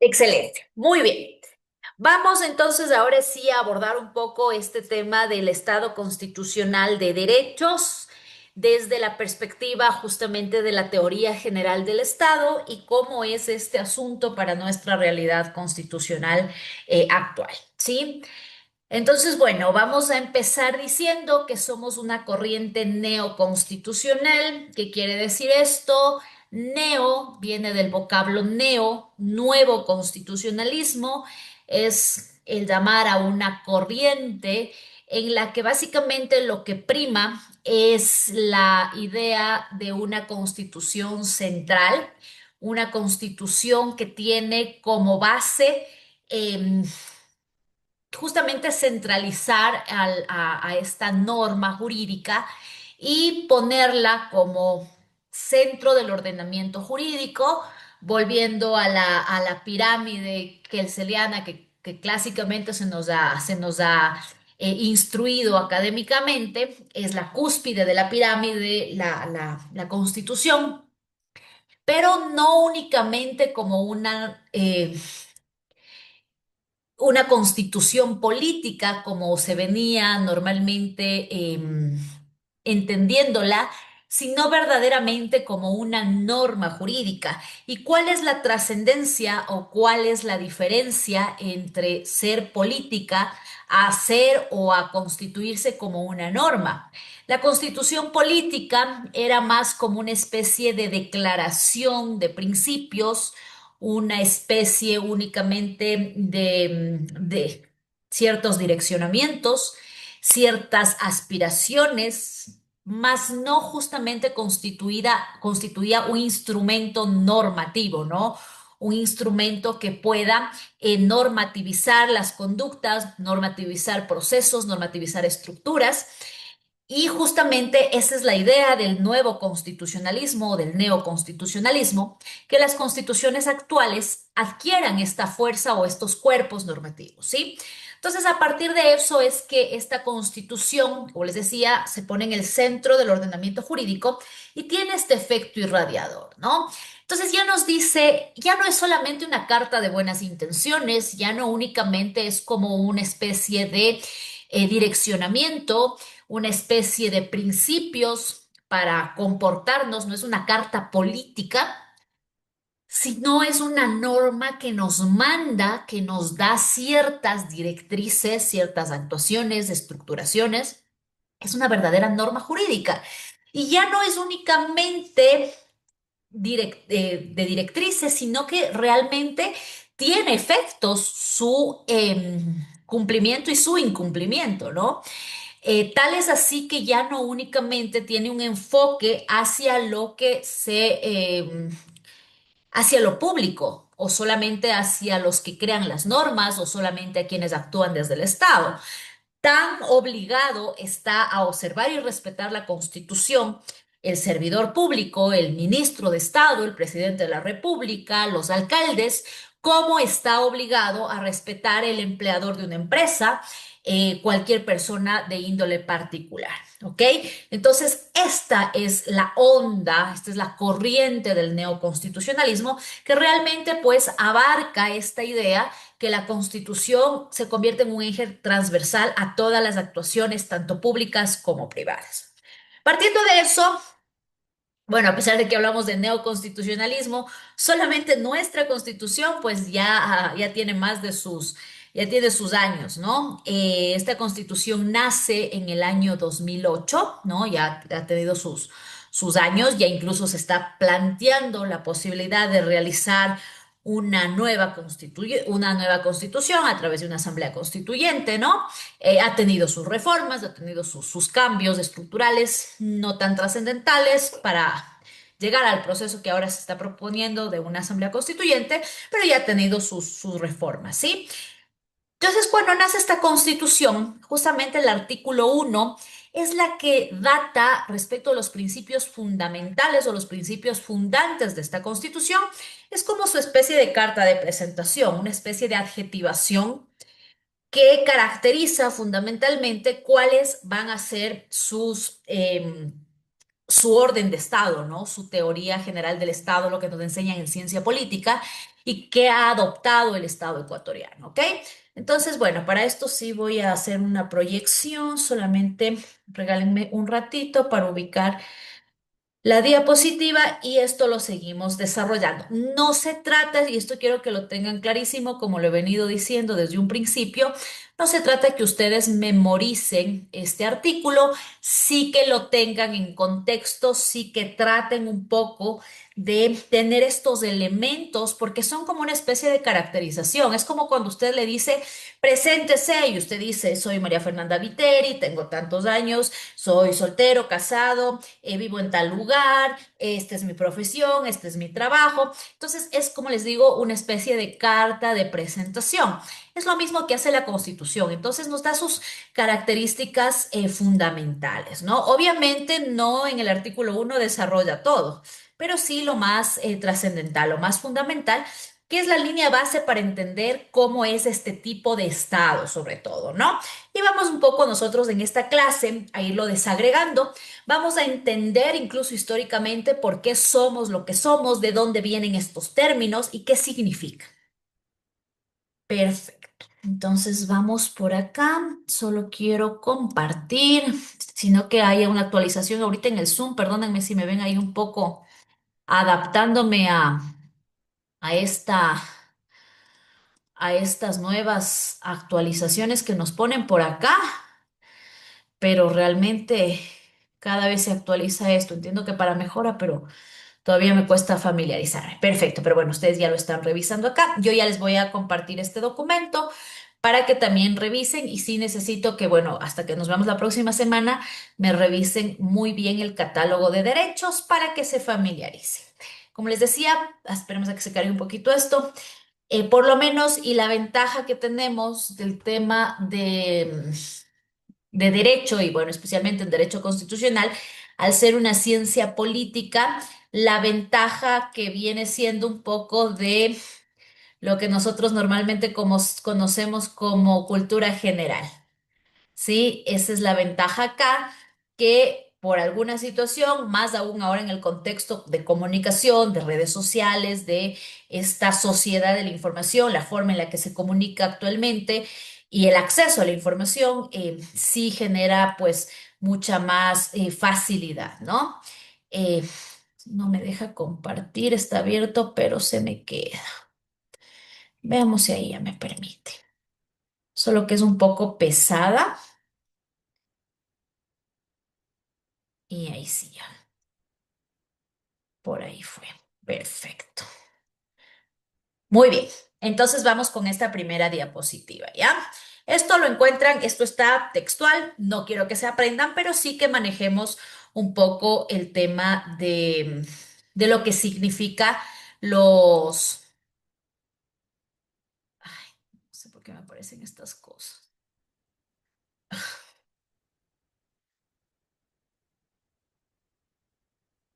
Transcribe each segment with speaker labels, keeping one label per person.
Speaker 1: Excelente, muy bien. Vamos entonces ahora sí a abordar un poco este tema del Estado constitucional de derechos desde la perspectiva justamente de la teoría general del Estado y cómo es este asunto para nuestra realidad constitucional actual, ¿sí? Entonces, bueno, vamos a empezar diciendo que somos una corriente neoconstitucional. ¿Qué quiere decir esto? Neo viene del vocablo neo, nuevo constitucionalismo, es el llamar a una corriente en la que básicamente lo que prima es la idea de una constitución central, una constitución que tiene como base justamente centralizar a esta norma jurídica y ponerla como centro del ordenamiento jurídico, volviendo a la pirámide kelseriana que clásicamente se nos ha instruido académicamente, es la cúspide de la pirámide, la Constitución, pero no únicamente como una constitución política como se venía normalmente entendiéndola, sino verdaderamente como una norma jurídica. ¿Y cuál es la trascendencia o cuál es la diferencia entre ser política a ser o a constituirse como una norma? La constitución política era más como una especie de declaración de principios, una especie únicamente de ciertos direccionamientos, ciertas aspiraciones, mas no justamente constituía un instrumento normativo, ¿no? Un instrumento que pueda normativizar las conductas, normativizar procesos, normativizar estructuras. Y justamente esa es la idea del nuevo constitucionalismo o del neoconstitucionalismo, que las constituciones actuales adquieran esta fuerza o estos cuerpos normativos, ¿sí? Entonces, a partir de eso es que esta constitución, como les decía, se pone en el centro del ordenamiento jurídico y tiene este efecto irradiador, ¿no? Entonces ya nos dice, ya no es solamente una carta de buenas intenciones, ya no únicamente es como una especie de direccionamiento, una especie de principios para comportarnos, no es una carta política, sino es una norma que nos manda, que nos da ciertas directrices, ciertas actuaciones, estructuraciones. Es una verdadera norma jurídica. Y ya no es únicamente de directrices, sino que realmente tiene efectos su cumplimiento y su incumplimiento, ¿no? Tal es así que ya no únicamente tiene un enfoque hacia lo hacia lo público, o solamente hacia los que crean las normas, o solamente a quienes actúan desde el Estado. Tan obligado está a observar y respetar la Constitución el servidor público, el ministro de Estado, el presidente de la República, los alcaldes, como está obligado a respetar el empleador de una empresa, cualquier persona de índole particular. ¿Ok? Entonces, esta es la onda, esta es la corriente del neoconstitucionalismo que realmente pues abarca esta idea que la Constitución se convierte en un eje transversal a todas las actuaciones, tanto públicas como privadas. Partiendo de eso, bueno, a pesar de que hablamos de neoconstitucionalismo, solamente nuestra Constitución pues ya tiene ya tiene sus años, ¿no? Esta Constitución nace en el año 2008, ¿no? Ya ha tenido sus años, ya incluso se está planteando la posibilidad de realizar una nueva constitución a través de una asamblea constituyente, ¿no? Ha tenido sus reformas, ha tenido sus cambios estructurales no tan trascendentales para llegar al proceso que ahora se está proponiendo de una asamblea constituyente, pero ya ha tenido sus reformas, ¿sí? Entonces, cuando nace esta constitución, justamente el artículo 1 es la que data respecto a los principios fundamentales o los principios fundantes de esta constitución. Es como su especie de carta de presentación, una especie de adjetivación que caracteriza fundamentalmente cuáles van a ser sus su orden de Estado, ¿no? Su teoría general del Estado, lo que nos enseñan en ciencia política y que ha adoptado el Estado ecuatoriano, ¿ok? Entonces, bueno, para esto sí voy a hacer una proyección, solamente regálenme un ratito para ubicar la diapositiva y esto lo seguimos desarrollando. No se trata, y esto quiero que lo tengan clarísimo, como lo he venido diciendo desde un principio, no se trata de que ustedes memoricen este artículo, sí que lo tengan en contexto, sí que traten un poco de tener estos elementos, porque son como una especie de caracterización. Es como cuando usted le dice, preséntese, y usted dice, soy María Fernanda Viteri, tengo tantos años, soy soltero, casado, vivo en tal lugar, esta es mi profesión, este es mi trabajo. Entonces es, como les digo, una especie de carta de presentación. Es lo mismo que hace la Constitución. Entonces nos da sus características fundamentales, ¿no? Obviamente no en el artículo 1 desarrolla todo, pero sí lo más trascendental, lo más fundamental, que es la línea base para entender cómo es este tipo de Estado, sobre todo, ¿no? Y vamos un poco nosotros en esta clase a irlo desagregando. Vamos a entender incluso históricamente por qué somos lo que somos, de dónde vienen estos términos y qué significan. Perfecto. Entonces vamos por acá. Solo quiero compartir, sino que haya una actualización ahorita en el Zoom. Perdónenme si me ven ahí un poco adaptándome a a estas nuevas actualizaciones que nos ponen por acá, pero realmente cada vez se actualiza esto. Entiendo que para mejora, pero todavía me cuesta familiarizarme. Perfecto, pero bueno, ustedes ya lo están revisando acá. Yo ya les voy a compartir este documento para que también revisen y sí necesito que, bueno, hasta que nos veamos la próxima semana, me revisen muy bien el catálogo de derechos para que se familiaricen. Como les decía, esperemos a que se cargue un poquito esto. Por lo menos, y la ventaja que tenemos del tema de derecho, y bueno, especialmente en derecho constitucional, al ser una ciencia política, la ventaja que viene siendo un poco de lo que nosotros normalmente conocemos como cultura general. ¿Sí? Esa es la ventaja acá, que por alguna situación, más aún ahora en el contexto de comunicación, de redes sociales, de esta sociedad de la información, la forma en la que se comunica actualmente y el acceso a la información, sí genera pues mucha más facilidad, ¿no? Eh, no me deja compartir, está abierto, pero se me queda. Veamos si ahí ya me permite. Solo que es un poco pesada y ahí sí ya. Por ahí fue. Perfecto. Muy bien. Entonces vamos con esta primera diapositiva, ¿ya? Esto lo encuentran, esto está textual, no quiero que se aprendan, pero sí que manejemos un poco el tema de lo que significa los... Ay, no sé por qué me aparecen estas cosas.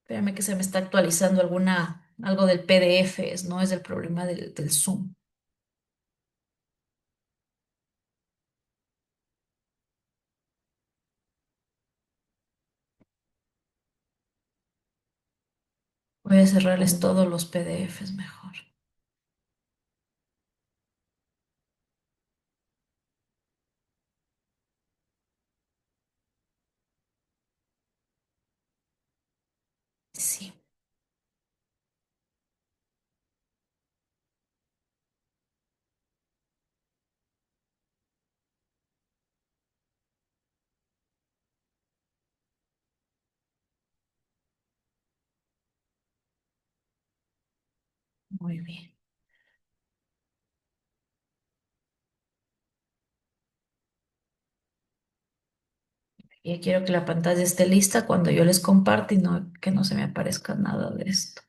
Speaker 1: Espérame que se me está actualizando algo del PDF, no es el problema del Zoom. Voy a cerrarles todos los PDFs mejor. Sí, muy bien. Y quiero que la pantalla esté lista cuando yo les comparte y no, que no se me aparezca nada de esto.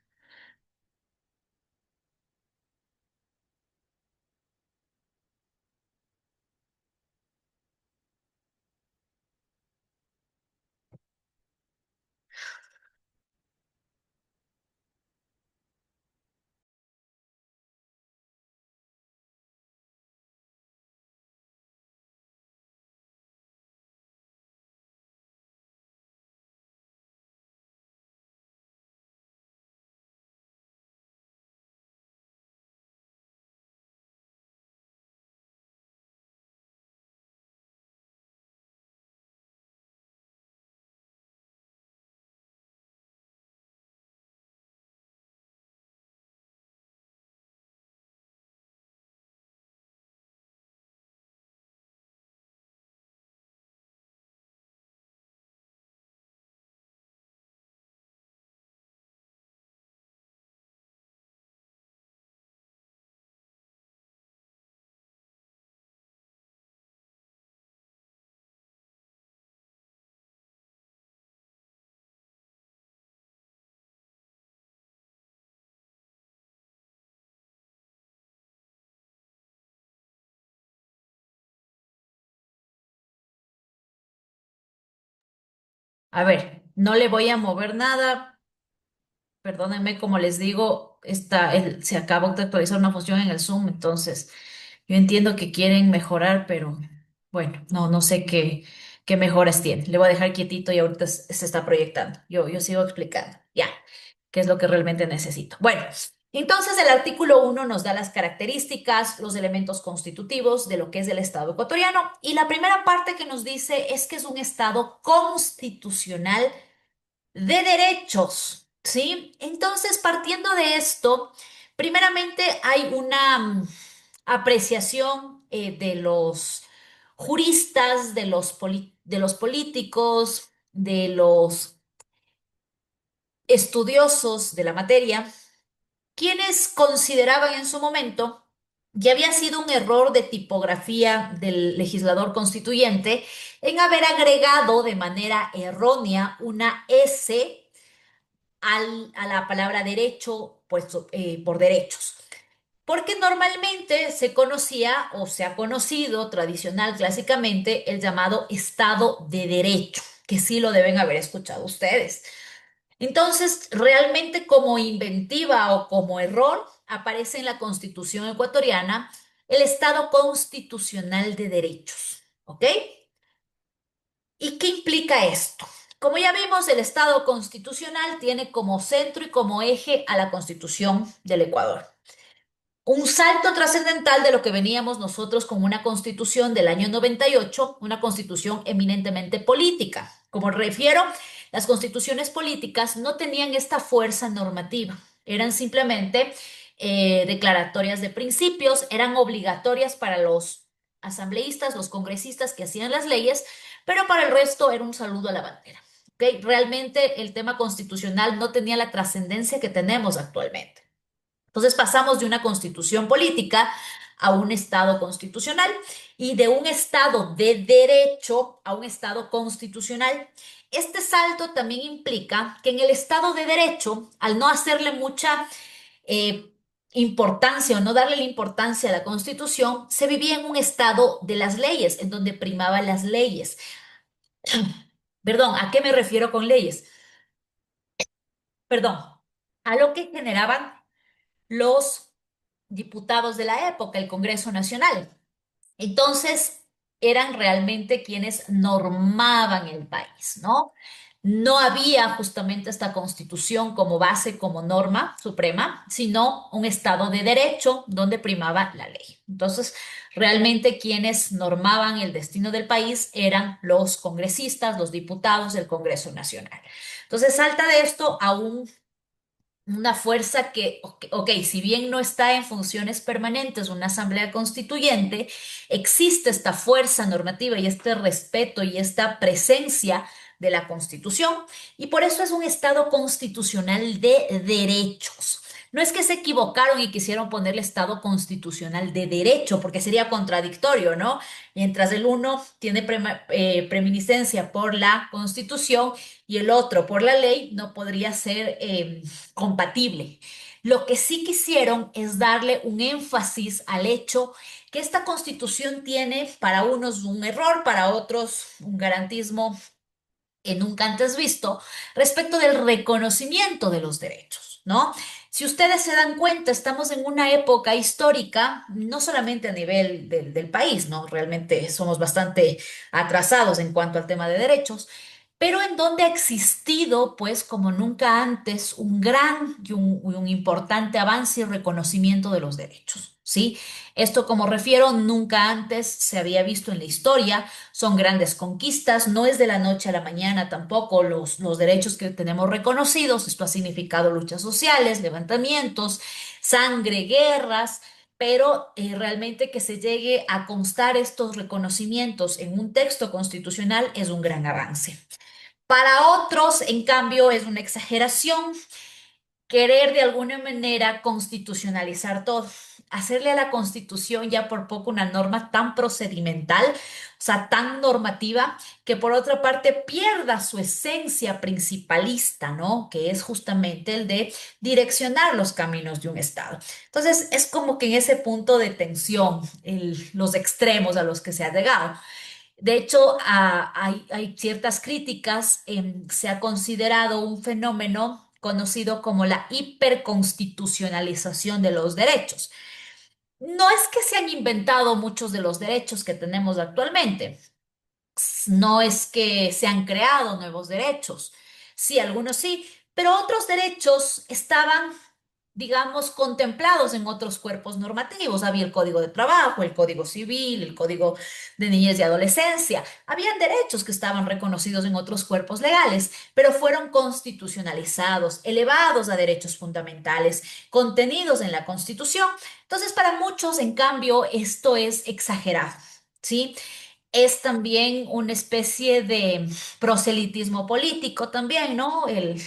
Speaker 1: A ver, no le voy a mover nada. Perdónenme, como les digo, se acabó de actualizar una función en el Zoom, entonces yo entiendo que quieren mejorar, pero bueno, no sé qué mejoras tiene. Le voy a dejar quietito y ahorita se está proyectando. Yo sigo explicando, ya, qué es lo que realmente necesito. Bueno, entonces el artículo 1 nos da las características, los elementos constitutivos de lo que es el Estado ecuatoriano, y la primera parte que nos dice es que es un Estado constitucional de derechos, ¿sí? Entonces, partiendo de esto, primeramente hay una apreciación de los juristas, de los políticos, de los estudiosos de la materia, quienes consideraban en su momento que había sido un error de tipografía del legislador constituyente en haber agregado de manera errónea una S a la palabra derecho, pues por derechos. Porque normalmente se conocía o se ha conocido tradicional, clásicamente, el llamado Estado de Derecho, que sí lo deben haber escuchado ustedes. Entonces, realmente como inventiva o como error, aparece en la Constitución ecuatoriana el Estado constitucional de derechos. ¿Ok? ¿Y qué implica esto? Como ya vimos, el Estado constitucional tiene como centro y como eje a la Constitución del Ecuador. Un salto trascendental de lo que veníamos nosotros con una constitución del año 98, una constitución eminentemente política. Como refiero, las constituciones políticas no tenían esta fuerza normativa, eran simplemente declaratorias de principios, eran obligatorias para los asambleístas, los congresistas que hacían las leyes, pero para el resto era un saludo a la bandera. ¿Okay? Realmente el tema constitucional no tenía la trascendencia que tenemos actualmente. Entonces pasamos de una constitución política a un Estado constitucional y de un Estado de derecho a un Estado constitucional. Este salto también implica que en el Estado de derecho, al no hacerle mucha eh, importancia o no darle la importancia a la Constitución, se vivía en un Estado de las leyes, en donde primaban las leyes. Perdón, ¿a qué me refiero con leyes? Perdón, a lo que generaban los diputados de la época, el Congreso Nacional. Entonces, eran realmente quienes normaban el país, ¿no? No había justamente esta constitución como base, como norma suprema, sino un Estado de derecho donde primaba la ley. Entonces, realmente quienes normaban el destino del país eran los congresistas, los diputados del Congreso Nacional. Entonces, salta de esto a una fuerza que, ok, si bien no está en funciones permanentes, una asamblea constituyente, existe esta fuerza normativa y este respeto y esta presencia de la Constitución, y por eso es un Estado constitucional de derechos. No es que se equivocaron y quisieron ponerle Estado constitucional de derecho, porque sería contradictorio, ¿no? Mientras el uno tiene preeminiscencia por la Constitución y el otro por la ley, no podría ser compatible. Lo que sí quisieron es darle un énfasis al hecho que esta constitución tiene para unos un error, para otros un garantismo nunca antes visto respecto del reconocimiento de los derechos, ¿no? Si ustedes se dan cuenta, estamos en una época histórica, no solamente a nivel del país, ¿no? Realmente somos bastante atrasados en cuanto al tema de derechos, pero en donde ha existido, pues, como nunca antes, un gran y un importante avance y reconocimiento de los derechos, ¿sí? Esto, como refiero, nunca antes se había visto en la historia, son grandes conquistas, no es de la noche a la mañana tampoco los derechos que tenemos reconocidos, esto ha significado luchas sociales, levantamientos, sangre, guerras. Pero realmente que se llegue a constar estos reconocimientos en un texto constitucional es un gran avance. Para otros, en cambio, es una exageración querer de alguna manera constitucionalizar todo, hacerle a la Constitución ya por poco una norma tan procedimental, o sea, tan normativa, que por otra parte pierda su esencia principalista, ¿no? Que es justamente el de direccionar los caminos de un Estado. Entonces, es como que en ese punto de tensión, los extremos a los que se ha llegado. De hecho, hay ciertas críticas. Se ha considerado un fenómeno conocido como la hiperconstitucionalización de los derechos. No es que se han inventado muchos de los derechos que tenemos actualmente, no es que se han creado nuevos derechos. Sí, algunos sí, pero otros derechos estaban, digamos, contemplados en otros cuerpos normativos. Había el Código de Trabajo, el Código Civil, el Código de Niñez y Adolescencia. Habían derechos que estaban reconocidos en otros cuerpos legales, pero fueron constitucionalizados, elevados a derechos fundamentales, contenidos en la Constitución. Entonces, para muchos, en cambio, esto es exagerado. ¿Sí? Es también una especie de proselitismo político también, ¿no? El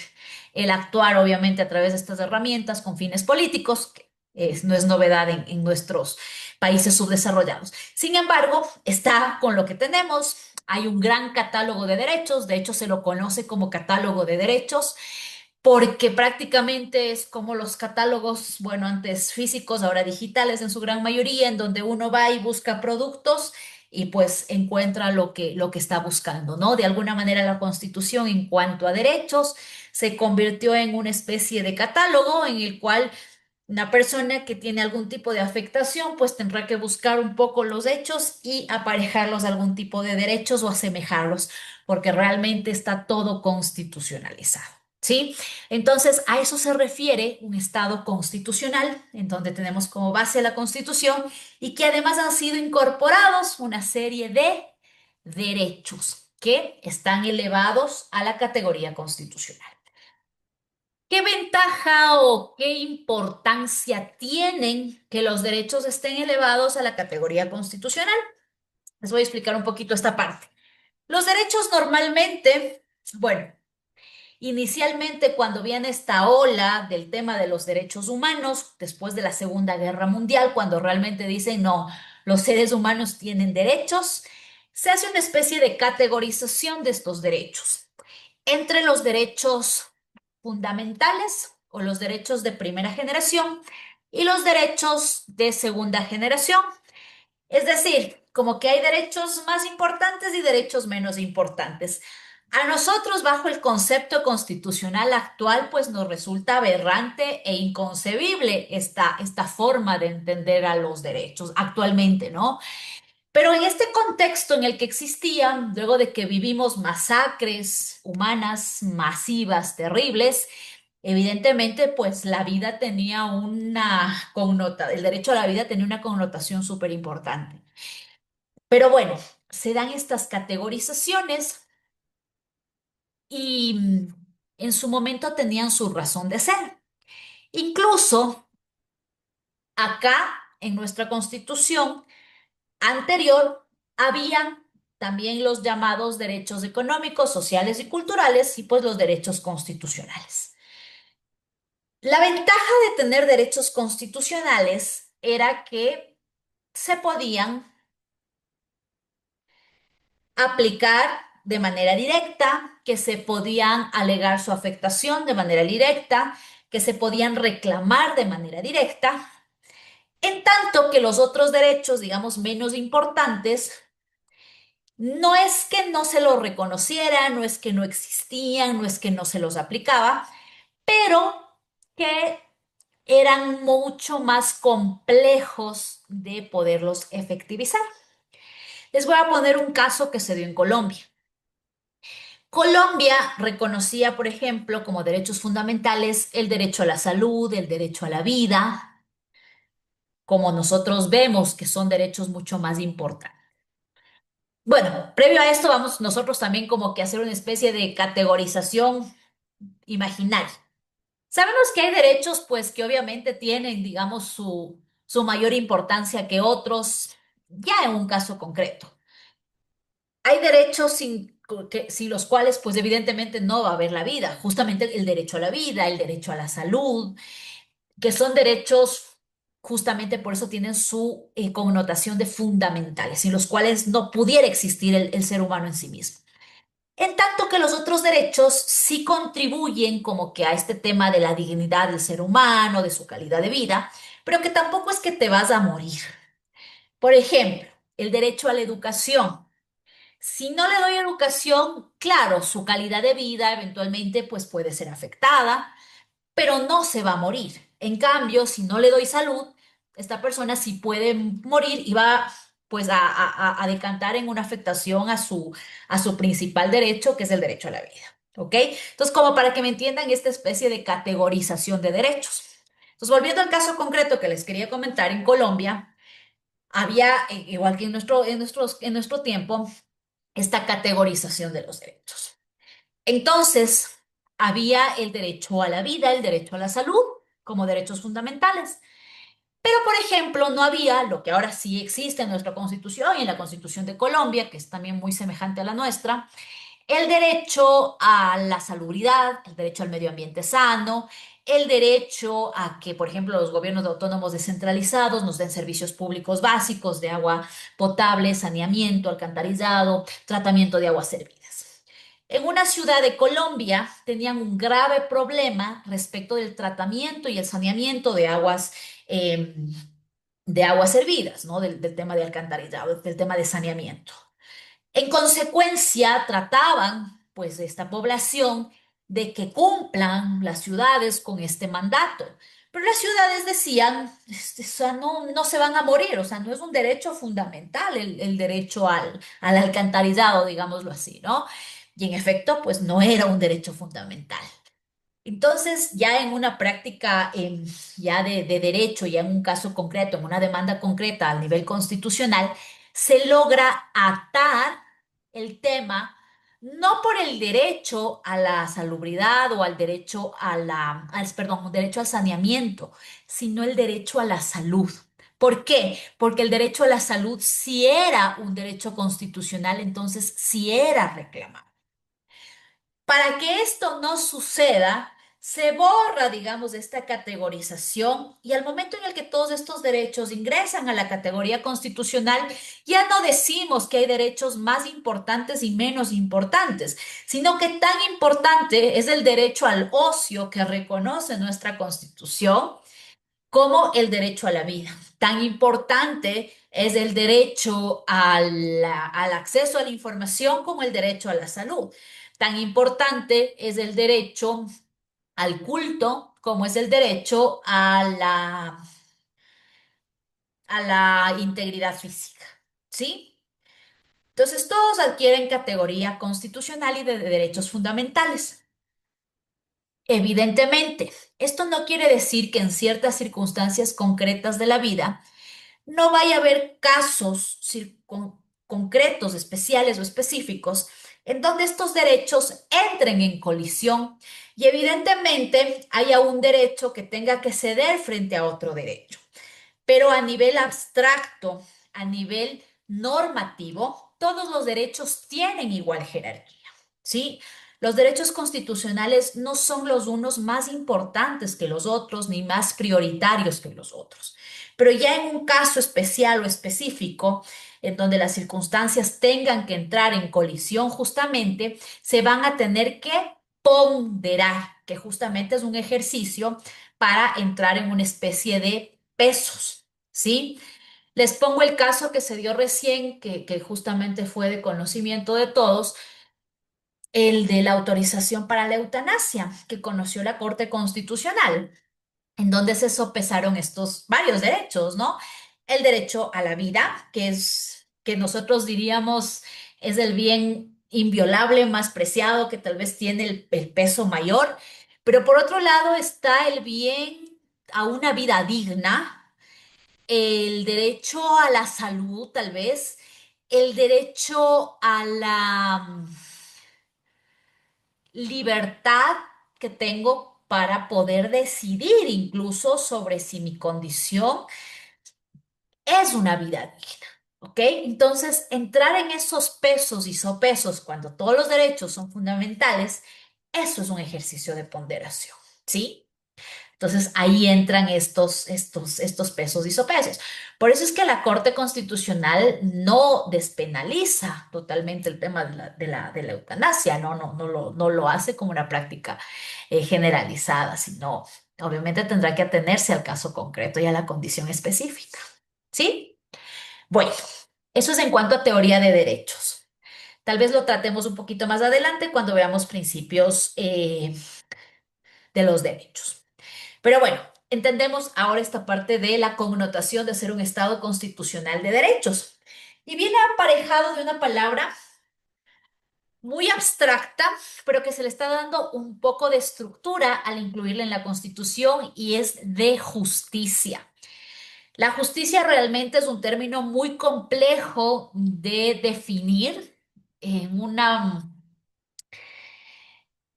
Speaker 1: actuar obviamente a través de estas herramientas con fines políticos, que no es novedad en nuestros países subdesarrollados. Sin embargo, está con lo que tenemos. Hay un gran catálogo de derechos, de hecho se lo conoce como catálogo de derechos, porque prácticamente es como los catálogos, bueno, antes físicos, ahora digitales en su gran mayoría, en donde uno va y busca productos y pues encuentra lo que está buscando, ¿no? De alguna manera la Constitución en cuanto a derechos se convirtió en una especie de catálogo en el cual una persona que tiene algún tipo de afectación, pues tendrá que buscar un poco los hechos y aparejarlos a algún tipo de derechos o asemejarlos, porque realmente está todo constitucionalizado. ¿Sí? Entonces, a eso se refiere un Estado constitucional, en donde tenemos como base la Constitución y que además han sido incorporados una serie de derechos que están elevados a la categoría constitucional. ¿Qué ventaja o qué importancia tienen que los derechos estén elevados a la categoría constitucional? Les voy a explicar un poquito esta parte. Los derechos normalmente, bueno, inicialmente cuando viene esta ola del tema de los derechos humanos, después de la Segunda Guerra Mundial, cuando realmente dicen, no, los seres humanos tienen derechos, se hace una especie de categorización de estos derechos entre los derechos fundamentales o los derechos de primera generación y los derechos de segunda generación. Es decir, como que hay derechos más importantes y derechos menos importantes. A nosotros, bajo el concepto constitucional actual, pues nos resulta aberrante e inconcebible esta forma de entender a los derechos actualmente, ¿no? Pero en este contexto en el que existían, luego de que vivimos masacres humanas masivas, terribles, evidentemente, pues la vida tenía una connota, el derecho a la vida tenía una connotación súper importante. Pero bueno, se dan estas categorizaciones y en su momento tenían su razón de ser. Incluso acá, en nuestra Constitución, anterior, habían también los llamados derechos económicos, sociales y culturales y pues los derechos constitucionales. La ventaja de tener derechos constitucionales era que se podían aplicar de manera directa, que se podían alegar su afectación de manera directa, que se podían reclamar de manera directa, en tanto que los otros derechos, digamos, menos importantes, no es que no se los reconociera, no es que no existían, no es que no se los aplicaba, pero que eran mucho más complejos de poderlos efectivizar. Les voy a poner un caso que se dio en Colombia. Colombia reconocía, por ejemplo, como derechos fundamentales el derecho a la salud, el derecho a la vida, como nosotros vemos que son derechos mucho más importantes. Bueno, previo a esto vamos nosotros también como que hacer una especie de categorización imaginaria. Sabemos que hay derechos, pues, que obviamente tienen, digamos, su mayor importancia que otros, ya en un caso concreto. Hay derechos sin los cuales, pues, evidentemente no va a haber la vida. Justamente el derecho a la vida, el derecho a la salud, que son derechos, justamente por eso tienen su connotación de fundamentales, sin los cuales no pudiera existir el ser humano en sí mismo. En tanto que los otros derechos sí contribuyen como que a este tema de la dignidad del ser humano, de su calidad de vida, pero que tampoco es que te vas a morir. Por ejemplo, el derecho a la educación. Si no le doy educación, claro, su calidad de vida eventualmente pues puede ser afectada, pero no se va a morir. En cambio, si no le doy salud, esta persona sí puede morir y va pues a decantar en una afectación a su principal derecho, que es el derecho a la vida. ¿Ok? Entonces, como para que me entiendan esta especie de categorización de derechos. Entonces, volviendo al caso concreto que les quería comentar, en Colombia había, igual que en nuestro tiempo, esta categorización de los derechos. Entonces, había el derecho a la vida, el derecho a la salud como derechos fundamentales. Pero, por ejemplo, no había lo que ahora sí existe en nuestra Constitución y en la Constitución de Colombia, que es también muy semejante a la nuestra, el derecho a la salubridad, el derecho al medio ambiente sano, el derecho a que, por ejemplo, los gobiernos autónomos descentralizados nos den servicios públicos básicos de agua potable, saneamiento, alcantarillado, tratamiento de aguas servidas. En una ciudad de Colombia tenían un grave problema respecto del tratamiento y el saneamiento eh, de aguas servidas, ¿no? Del tema de alcantarillado, del tema de saneamiento. En consecuencia, trataban, pues, de esta población de que cumplan las ciudades con este mandato. Pero las ciudades decían, o sea, no se van a morir, o sea, no es un derecho fundamental el derecho al alcantarillado, digámoslo así, ¿no? Y en efecto, pues no era un derecho fundamental. Entonces, ya en una práctica ya de derecho, ya en un caso concreto, en una demanda concreta a nivel constitucional, se logra atar el tema no por el derecho a la salubridad o al derecho perdón, derecho al saneamiento, sino el derecho a la salud. ¿Por qué? Porque el derecho a la salud sí era un derecho constitucional, entonces sí era reclamado. Para que esto no suceda, se borra, digamos, esta categorización y al momento en el que todos estos derechos ingresan a la categoría constitucional, ya no decimos que hay derechos más importantes y menos importantes, sino que tan importante es el derecho al ocio que reconoce nuestra Constitución como el derecho a la vida. Tan importante es el derecho al acceso a la información como el derecho a la salud. Tan importante es el derecho al culto como es el derecho a la integridad física. ¿Sí? Entonces, todos adquieren categoría constitucional y de derechos fundamentales. Evidentemente, esto no quiere decir que en ciertas circunstancias concretas de la vida no vaya a haber casos concretos, especiales o específicos en donde estos derechos entren en colisión y evidentemente haya un derecho que tenga que ceder frente a otro derecho. Pero a nivel abstracto, a nivel normativo, todos los derechos tienen igual jerarquía, ¿sí? Los derechos constitucionales no son los unos más importantes que los otros ni más prioritarios que los otros. Pero ya en un caso especial o específico, en donde las circunstancias tengan que entrar en colisión justamente, se van a tener que ponderar, que justamente es un ejercicio para entrar en una especie de pesos, ¿sí? Les pongo el caso que se dio recién, que justamente fue de conocimiento de todos, el de la autorización para la eutanasia, que conoció la Corte Constitucional, en donde se sopesaron estos varios derechos, ¿no? El derecho a la vida, que es, que nosotros diríamos es el bien inviolable más preciado, que tal vez tiene el peso mayor, pero por otro lado está el bien a una vida digna, el derecho a la salud, tal vez, el derecho a la libertad que tengo para poder decidir incluso sobre si mi condición es una vida digna. ¿Ok? Entonces, entrar en esos pesos y sopesos cuando todos los derechos son fundamentales, eso es un ejercicio de ponderación. ¿Sí? Entonces ahí entran estos pesos y sopesos. Por eso es que la Corte Constitucional no despenaliza totalmente el tema de la eutanasia, no lo hace como una práctica generalizada, sino obviamente tendrá que atenerse al caso concreto y a la condición específica. ¿Sí? Bueno, eso es en cuanto a teoría de derechos. Tal vez lo tratemos un poquito más adelante cuando veamos principios de los derechos. Pero bueno, entendemos ahora esta parte de la connotación de ser un Estado constitucional de derechos. Y viene aparejado de una palabra muy abstracta, pero que se le está dando un poco de estructura al incluirla en la Constitución y es de justicia. La justicia realmente es un término muy complejo de definir en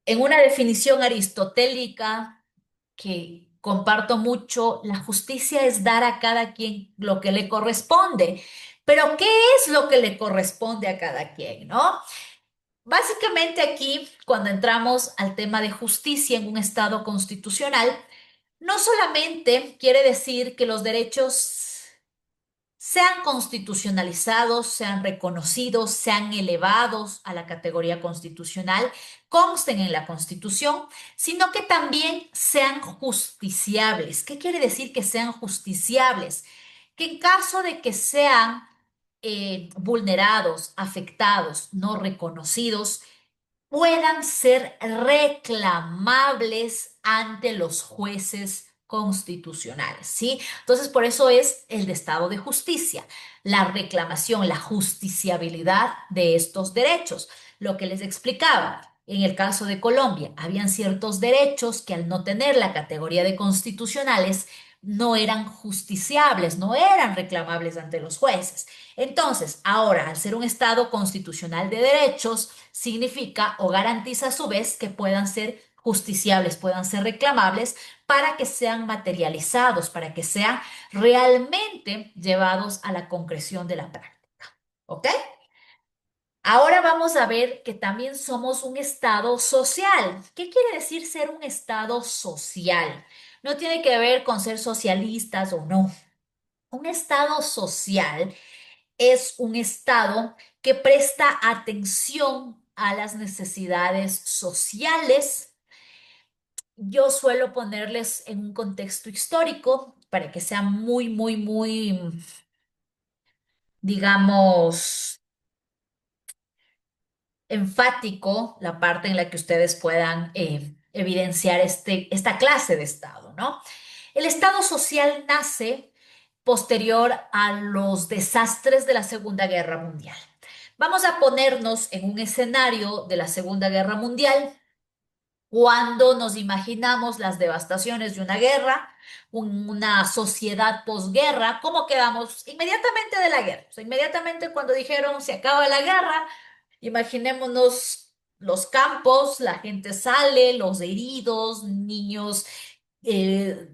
Speaker 1: en una definición aristotélica que comparto mucho. La justicia es dar a cada quien lo que le corresponde. Pero ¿qué es lo que le corresponde a cada quien, no? Básicamente aquí, cuando entramos al tema de justicia en un Estado constitucional, no solamente quiere decir que los derechos sean constitucionalizados, sean reconocidos, sean elevados a la categoría constitucional, consten en la Constitución, sino que también sean justiciables. ¿Qué quiere decir que sean justiciables? Que en caso de que sean vulnerados, afectados, no reconocidos, puedan ser reclamables ante los jueces constitucionales, ¿sí? Entonces, por eso es el de Estado de justicia, la reclamación, la justiciabilidad de estos derechos. Lo que les explicaba, en el caso de Colombia, habían ciertos derechos que al no tener la categoría de constitucionales, no eran justiciables, no eran reclamables ante los jueces. Entonces, ahora, al ser un Estado constitucional de derechos, significa o garantiza a su vez que puedan ser justiciables, puedan ser reclamables para que sean materializados, para que sean realmente llevados a la concreción de la práctica. ¿Ok? Ahora vamos a ver que también somos un Estado social. ¿Qué quiere decir ser un Estado social? No tiene que ver con ser socialistas o no. Un Estado social es un Estado que presta atención a las necesidades sociales. Yo suelo ponerles en un contexto histórico para que sea muy, digamos, enfático la parte en la que ustedes puedan evidenciar esta clase de Estado, ¿no? El Estado social nace posterior a los desastres de la Segunda Guerra Mundial. Vamos a ponernos en un escenario de la Segunda Guerra Mundial cuando nos imaginamos las devastaciones de una guerra, una sociedad posguerra. ¿Cómo quedamos? Inmediatamente de la guerra. O sea, inmediatamente cuando dijeron se acaba la guerra, imaginémonos los campos, la gente sale, los heridos, niños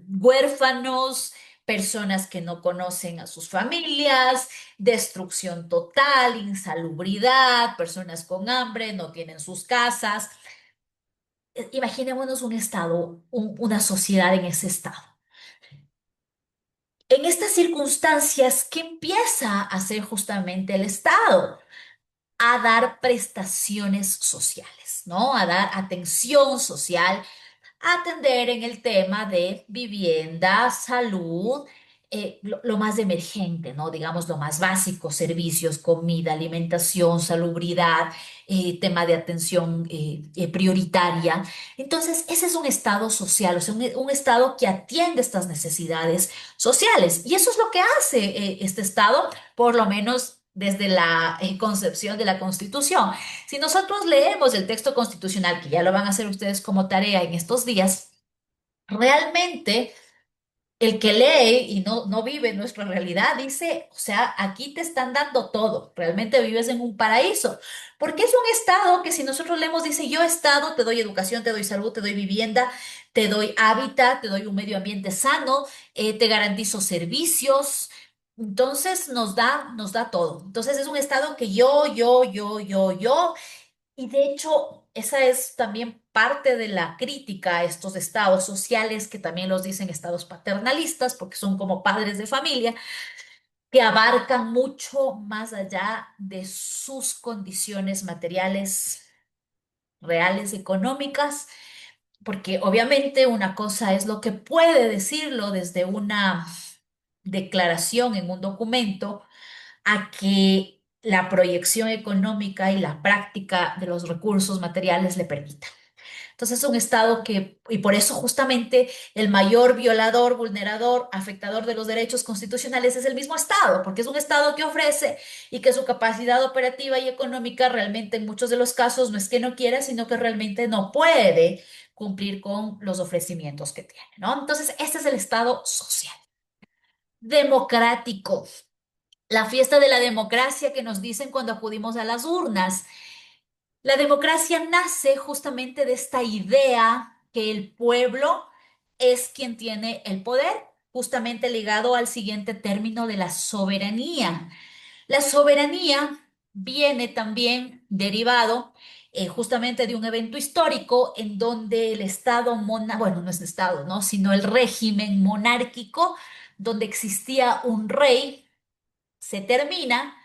Speaker 1: huérfanos, personas que no conocen a sus familias, destrucción total, insalubridad, personas con hambre, no tienen sus casas. Imaginémonos un estado, una sociedad en ese estado. En estas circunstancias, ¿qué empieza a hacer justamente el Estado? A dar prestaciones sociales, ¿no? A dar atención social, atender en el tema de vivienda, salud, lo más emergente, ¿no? Digamos, lo más básico, servicios, comida, alimentación, salubridad, tema de atención prioritaria. Entonces, ese es un estado social, o sea, un estado que atiende estas necesidades sociales. Y eso es lo que hace este estado, por lo menos desde la concepción de la Constitución. Si nosotros leemos el texto constitucional, que ya lo van a hacer ustedes como tarea en estos días, realmente el que lee y no vive nuestra realidad dice, o sea, aquí te están dando todo, realmente vives en un paraíso, porque es un estado que si nosotros leemos dice, yo estado, te doy educación, te doy salud, te doy vivienda, te doy hábitat, te doy un medio ambiente sano, te garantizo servicios. Entonces nos da todo. Entonces es un estado que yo, y de hecho, esa es también parte de la crítica a estos estados sociales, que también los dicen estados paternalistas, porque son como padres de familia, que abarcan mucho más allá de sus condiciones materiales, reales, económicas, porque obviamente una cosa es lo que puede decirlo desde una declaración en un documento, a que la proyección económica y la práctica de los recursos materiales le permita. Entonces es un Estado que, y por eso justamente el mayor violador, vulnerador, afectador de los derechos constitucionales es el mismo Estado, porque es un Estado que ofrece y que su capacidad operativa y económica realmente en muchos de los casos no es que no quiera, sino que realmente no puede cumplir con los ofrecimientos que tiene, ¿no? Entonces, este es el Estado social. Democrático, la fiesta de la democracia que nos dicen cuando acudimos a las urnas. La democracia nace justamente de esta idea que el pueblo es quien tiene el poder, justamente ligado al siguiente término de la soberanía. La soberanía viene también derivado justamente de un evento histórico en donde el Estado, bueno, no es Estado, ¿no? Sino el régimen monárquico, donde existía un rey, se termina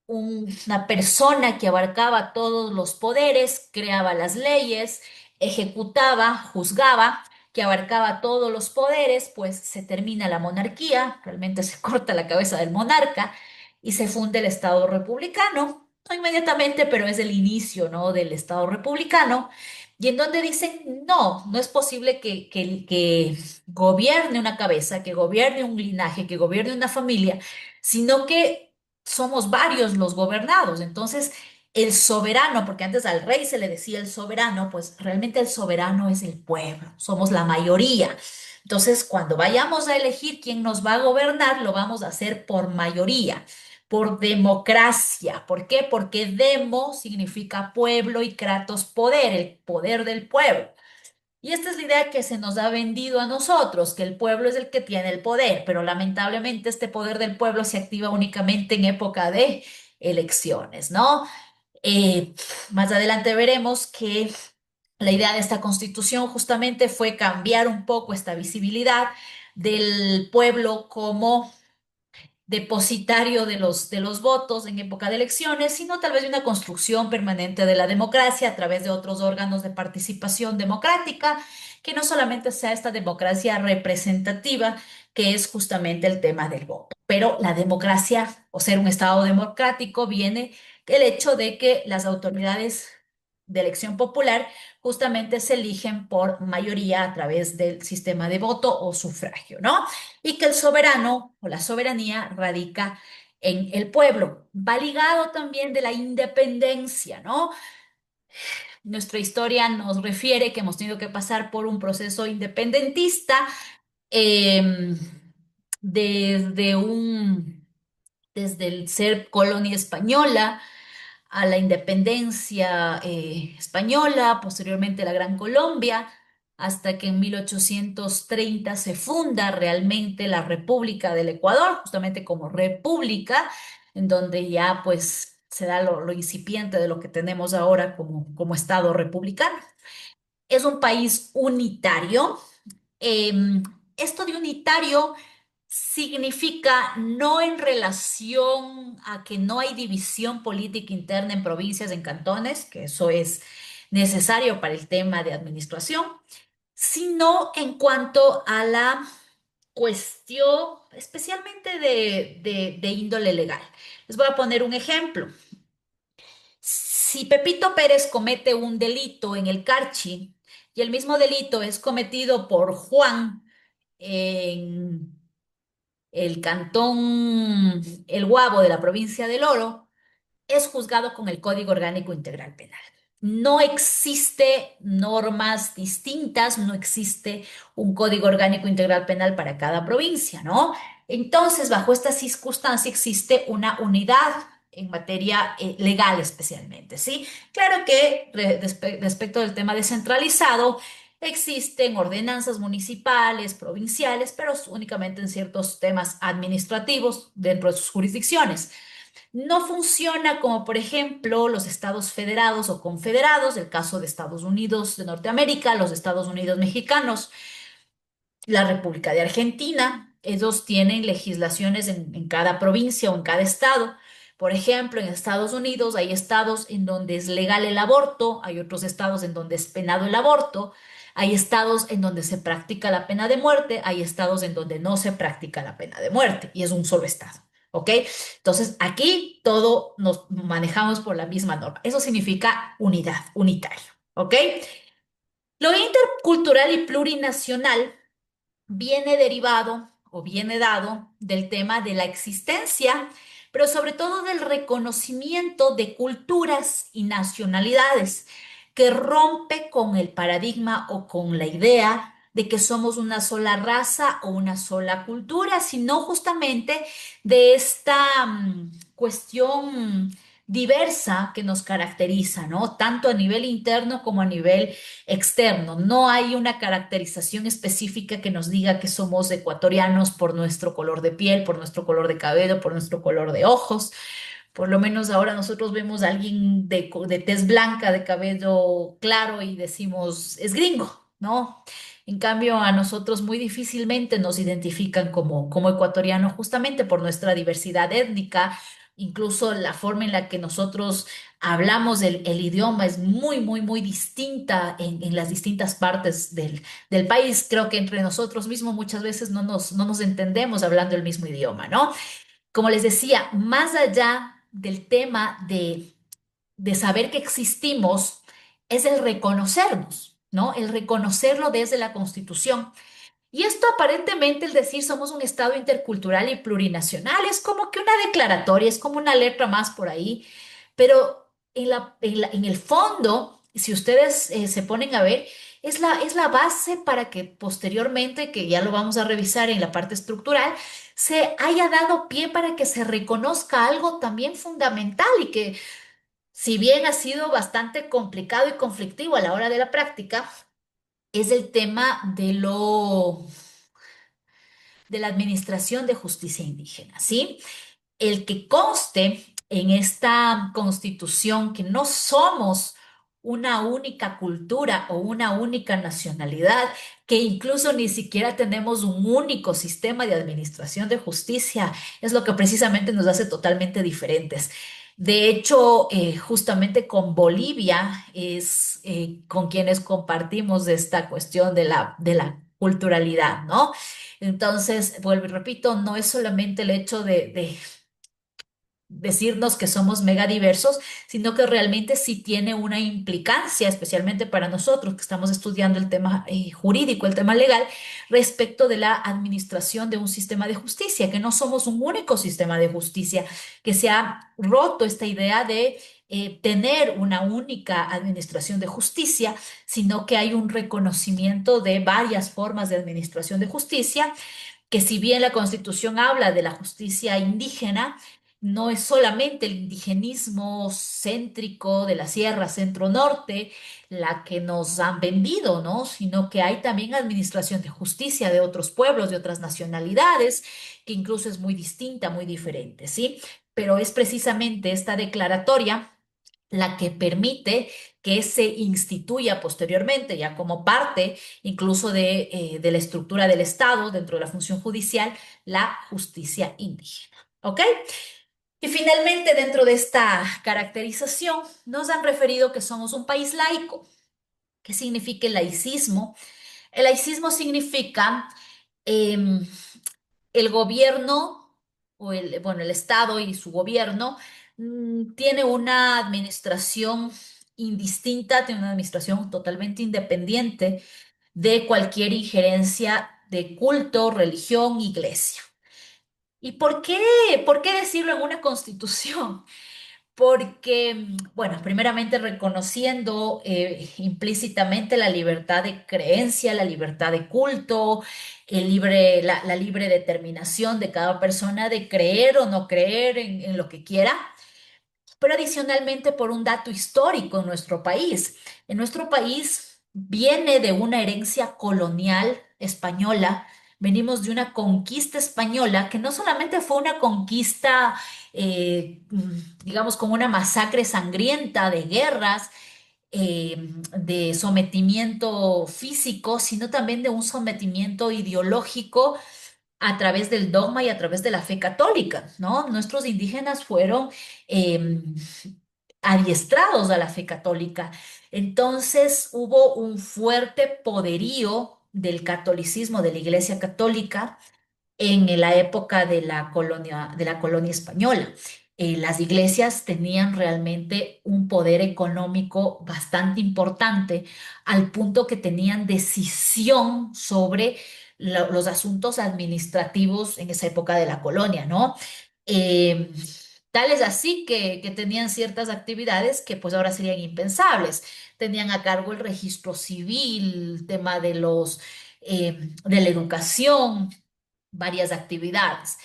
Speaker 1: una persona que abarcaba todos los poderes, creaba las leyes, ejecutaba, juzgaba, que abarcaba todos los poderes, pues se termina la monarquía, realmente se corta la cabeza del monarca y se funde el Estado republicano, no inmediatamente, pero es el inicio, ¿no? Del Estado republicano, y en donde dicen, no, no es posible que gobierne una cabeza, que gobierne un linaje, que gobierne una familia, sino que somos varios los gobernados. Entonces, el soberano, porque antes al rey se le decía el soberano, pues realmente el soberano es el pueblo, somos la mayoría. Entonces, cuando vayamos a elegir quién nos va a gobernar, lo vamos a hacer por mayoría, por democracia. ¿Por qué? Porque demo significa pueblo y kratos poder, el poder del pueblo. Y esta es la idea que se nos ha vendido a nosotros, que el pueblo es el que tiene el poder, pero lamentablemente este poder del pueblo se activa únicamente en época de elecciones, ¿no? Eh, Más adelante veremos que la idea de esta constitución justamente fue cambiar un poco esta visibilidad del pueblo como depositario de los votos en época de elecciones, sino tal vez de una construcción permanente de la democracia a través de otros órganos de participación democrática, que no solamente sea esta democracia representativa, que es justamente el tema del voto. Pero la democracia, o ser un Estado democrático, viene del hecho de que las autoridades de elección popular justamente se eligen por mayoría a través del sistema de voto o sufragio, ¿no? Y que el soberano o la soberanía radica en el pueblo. Va ligado también de la independencia, ¿no? Nuestra historia nos refiere que hemos tenido que pasar por un proceso independentista eh, desde desde el ser colonia española a la independencia española, posteriormente la Gran Colombia, hasta que en 1830 se funda realmente la República del Ecuador, justamente como república, en donde ya pues se da lo incipiente de lo que tenemos ahora como Estado republicano. Es un país unitario. Esto de unitario significa no en relación a que no hay división política interna en provincias, en cantones, que eso es necesario para el tema de administración, sino en cuanto a la cuestión especialmente de índole legal. Les voy a poner un ejemplo. Si Pepito Pérez comete un delito en el Carchi y el mismo delito es cometido por Juan en el cantón El Guabo de la provincia del Oro, es juzgado con el Código Orgánico Integral Penal. No existe normas distintas, no existe un Código Orgánico Integral Penal para cada provincia, ¿no? Entonces, bajo esta circunstancia existe una unidad en materia legal especialmente, ¿sí? Claro que respecto del tema descentralizado, existen ordenanzas municipales, provinciales, pero únicamente en ciertos temas administrativos dentro de sus jurisdicciones. No funciona como, por ejemplo, los estados federados o confederados, el caso de Estados Unidos de Norteamérica, los Estados Unidos mexicanos, la República de Argentina. Ellos tienen legislaciones en cada provincia o en cada estado. Por ejemplo, en Estados Unidos hay estados en donde es legal el aborto, hay otros estados en donde es penado el aborto, hay estados en donde se practica la pena de muerte, hay estados en donde no se practica la pena de muerte y es un solo estado. ¿ok? Entonces, aquí todo nos manejamos por la misma norma. Eso significa unidad, unitario, ¿ok? Lo intercultural y plurinacional viene derivado o viene dado del tema de la existencia, pero sobre todo del reconocimiento de culturas y nacionalidades, que rompe con el paradigma o con la idea de que somos una sola raza o una sola cultura, sino justamente de esta cuestión diversa que nos caracteriza, ¿no? Tanto a nivel interno como a nivel externo. No hay una caracterización específica que nos diga que somos ecuatorianos por nuestro color de piel, por nuestro color de cabello, por nuestro color de ojos. Por lo menos ahora nosotros vemos a alguien de tez blanca, de cabello claro y decimos, es gringo, ¿no? En cambio, a nosotros muy difícilmente nos identifican como ecuatoriano justamente por nuestra diversidad étnica, incluso la forma en la que nosotros hablamos el idioma es muy distinta en las distintas partes del país. Creo que entre nosotros mismos muchas veces no nos entendemos hablando el mismo idioma, ¿no? Como les decía, más allá del tema de saber que existimos, es el reconocernos, ¿no? El reconocerlo desde la Constitución. Y esto aparentemente, el decir somos un Estado intercultural y plurinacional, es como que una declaratoria, es como una letra más por ahí, pero en el fondo, si ustedes se ponen a ver, es la base para que posteriormente, que ya lo vamos a revisar en la parte estructural, se haya dado pie para que se reconozca algo también fundamental y que, si bien ha sido bastante complicado y conflictivo a la hora de la práctica, es el tema de la Administración de Justicia Indígena, ¿sí? El que conste en esta constitución que no somos una única cultura o una única nacionalidad, que incluso ni siquiera tenemos un único sistema de administración de justicia, es lo que precisamente nos hace totalmente diferentes. De hecho, justamente con Bolivia es con quienes compartimos esta cuestión de la culturalidad, ¿no? Entonces, vuelvo y repito, no es solamente el hecho de decirnos que somos mega diversos, sino que realmente sí tiene una implicancia, especialmente para nosotros que estamos estudiando el tema jurídico, el tema legal, respecto de la administración de un sistema de justicia, que no somos un único sistema de justicia, que se ha roto esta idea de tener una única administración de justicia, sino que hay un reconocimiento de varias formas de administración de justicia, que si bien la Constitución habla de la justicia indígena, no es solamente el indigenismo céntrico de la Sierra Centro-Norte la que nos han vendido, ¿no? Sino que hay también administración de justicia de otros pueblos, de otras nacionalidades, que incluso es muy distinta, muy diferente, ¿sí? Pero es precisamente esta declaratoria la que permite que se instituya posteriormente, ya como parte incluso de la estructura del Estado, dentro de la función judicial, la justicia indígena. ¿Ok? Y finalmente, dentro de esta caracterización, nos han referido que somos un país laico. ¿Qué significa el laicismo? El laicismo significa em, el gobierno o bueno, el Estado y su gobierno tiene una administración indistinta, tiene una administración totalmente independiente de cualquier injerencia de culto, religión, iglesia. ¿Y por qué decirlo en una constitución? Porque, bueno, primeramente reconociendo implícitamente la libertad de creencia, la libertad de culto, la libre determinación de cada persona de creer o no creer en lo que quiera, pero adicionalmente por un dato histórico en nuestro país. En nuestro país viene de una herencia colonial española. Venimos de una conquista española que no solamente fue una conquista, digamos, como una masacre sangrienta de guerras, de sometimiento físico, sino también de un sometimiento ideológico a través del dogma y a través de la fe católica, ¿no? Nuestros indígenas fueron eh, adiestrados a la fe católica. Entonces hubo un fuerte poderío del catolicismo, de la Iglesia Católica, en la época de la colonia española. Las iglesias tenían realmente un poder económico bastante importante, al punto que tenían decisión sobre los asuntos administrativos en esa época de la colonia, ¿no? Eh, Tal es así que tenían ciertas actividades que pues ahora serían impensables. Tenían a cargo el registro civil, el tema de la educación, varias actividades.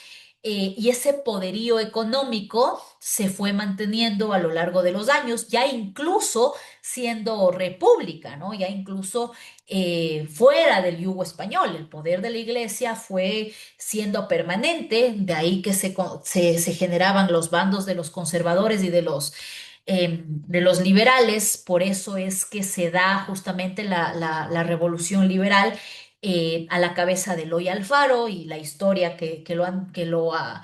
Speaker 1: Y ese poderío económico se fue manteniendo a lo largo de los años, ya incluso siendo república, ¿no? Ya incluso fuera del yugo español. El poder de la iglesia fue siendo permanente, de ahí que se generaban los bandos de los conservadores y de los liberales. Por eso es que se da justamente la revolución liberal a la cabeza de Eloy Alfaro, y la historia que lo ha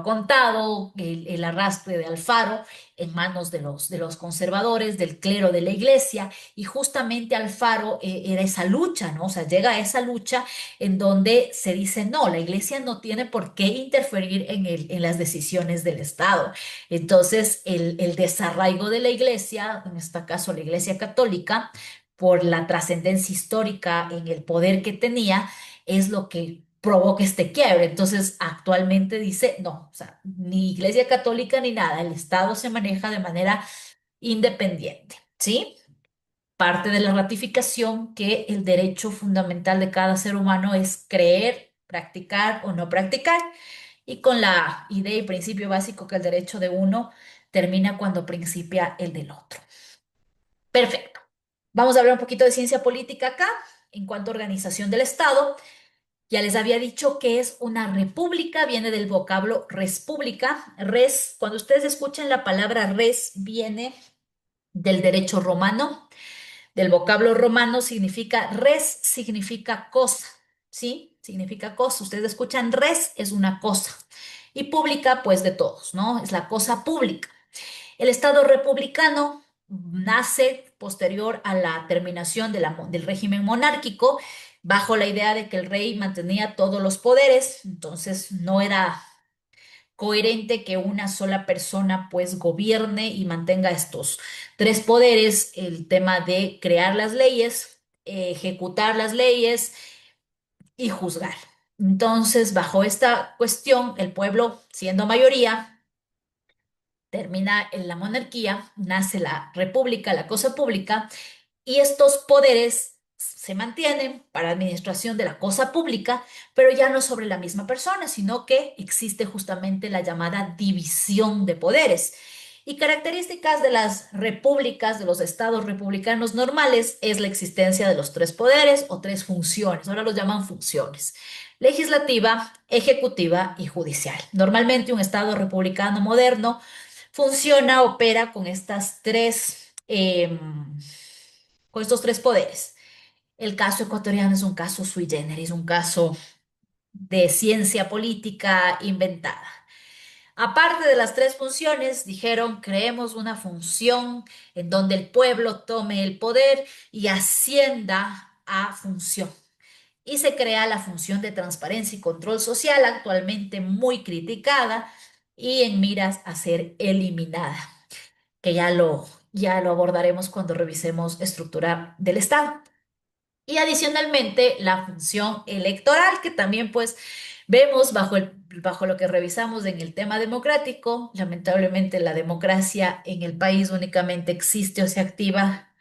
Speaker 1: contado, el arrastre de Alfaro en manos de los conservadores, del clero de la iglesia. Y justamente Alfaro era esa lucha, ¿no? O sea, llega a esa lucha en donde se dice, no, la iglesia no tiene por qué interferir en las decisiones del Estado. Entonces, el desarraigo de la iglesia, en este caso la iglesia católica, por la trascendencia histórica en el poder que tenía, es lo que provoca este quiebre. Entonces, actualmente dice, no, o sea, ni iglesia católica ni nada, el Estado se maneja de manera independiente, ¿sí? Parte de la ratificación que el derecho fundamental de cada ser humano es creer, practicar o no practicar, y con la idea y principio básico que el derecho de uno termina cuando principia el del otro. Perfecto. Vamos a hablar un poquito de ciencia política acá. En cuanto a organización del Estado, ya les había dicho que es una república, viene del vocablo res pública. Res, cuando ustedes escuchen la palabra res, viene del derecho romano, del vocablo romano. Significa res, significa cosa, ¿sí? Significa cosa. Ustedes escuchan res, es una cosa. Y pública, pues de todos, ¿no? Es la cosa pública. El Estado republicano nace posterior a la terminación del régimen monárquico, bajo la idea de que el rey mantenía todos los poderes. Entonces no era coherente que una sola persona pues gobierne y mantenga estos tres poderes: el tema de crear las leyes, ejecutar las leyes y juzgar. Entonces, bajo esta cuestión, el pueblo, siendo mayoría, termina en la monarquía, nace la república, la cosa pública, y estos poderes se mantienen para administración de la cosa pública, pero ya no sobre la misma persona, sino que existe justamente la llamada división de poderes. Y características de las repúblicas, de los estados republicanos normales, es la existencia de los tres poderes o tres funciones. Ahora los llaman funciones: legislativa, ejecutiva y judicial. Normalmente un estado republicano moderno funciona, opera con con estos tres poderes. El caso ecuatoriano es un caso sui generis, un caso de ciencia política inventada. Aparte de las tres funciones, dijeron, creemos una función en donde el pueblo tome el poder y ascienda a función. Y se crea la función de transparencia y control social, actualmente muy criticada y en miras a ser eliminada, que ya lo abordaremos cuando revisemos estructura del Estado. Y adicionalmente la función electoral, que también pues vemos bajo lo que revisamos en el tema democrático. Lamentablemente la democracia en el país únicamente existe o se activa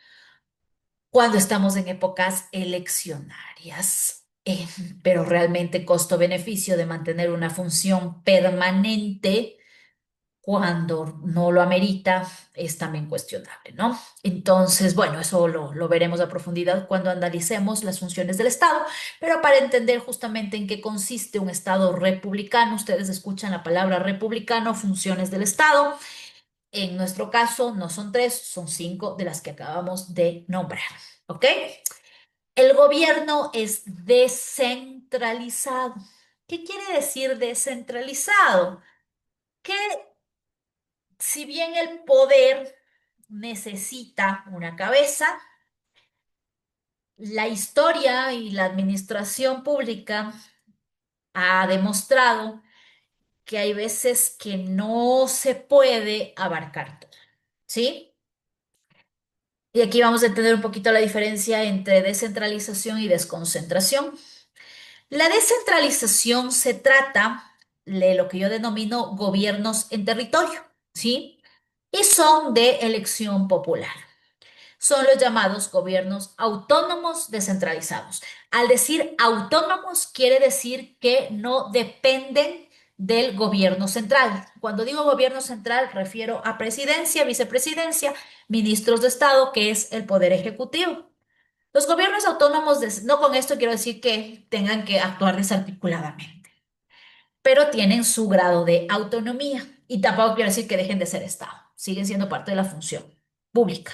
Speaker 1: cuando estamos en épocas eleccionarias. Pero realmente costo-beneficio de mantener una función permanente cuando no lo amerita es también cuestionable, ¿no? Entonces, bueno, eso lo veremos a profundidad cuando analicemos las funciones del Estado, pero para entender justamente en qué consiste un Estado republicano, ustedes escuchan la palabra republicano, funciones del Estado. En nuestro caso no son tres, son cinco de las que acabamos de nombrar, ¿ok? El gobierno es descentralizado. ¿Qué quiere decir descentralizado? Que si bien el poder necesita una cabeza, La historia y la administración pública ha demostrado que hay veces que no se puede abarcar todo, ¿sí? Y aquí vamos a entender un poquito la diferencia entre descentralización y desconcentración. La descentralización se trata de lo que yo denomino gobiernos en territorio, ¿sí? Y son de elección popular. Son los llamados gobiernos autónomos descentralizados. Al decir autónomos, quiere decir que no dependen del gobierno central. Cuando digo gobierno central, refiero a presidencia, vicepresidencia, ministros de Estado, que es el poder ejecutivo. Los gobiernos autónomos, no con esto quiero decir que tengan que actuar desarticuladamente, pero tienen su grado de autonomía y tampoco quiero decir que dejen de ser Estado, siguen siendo parte de la función pública.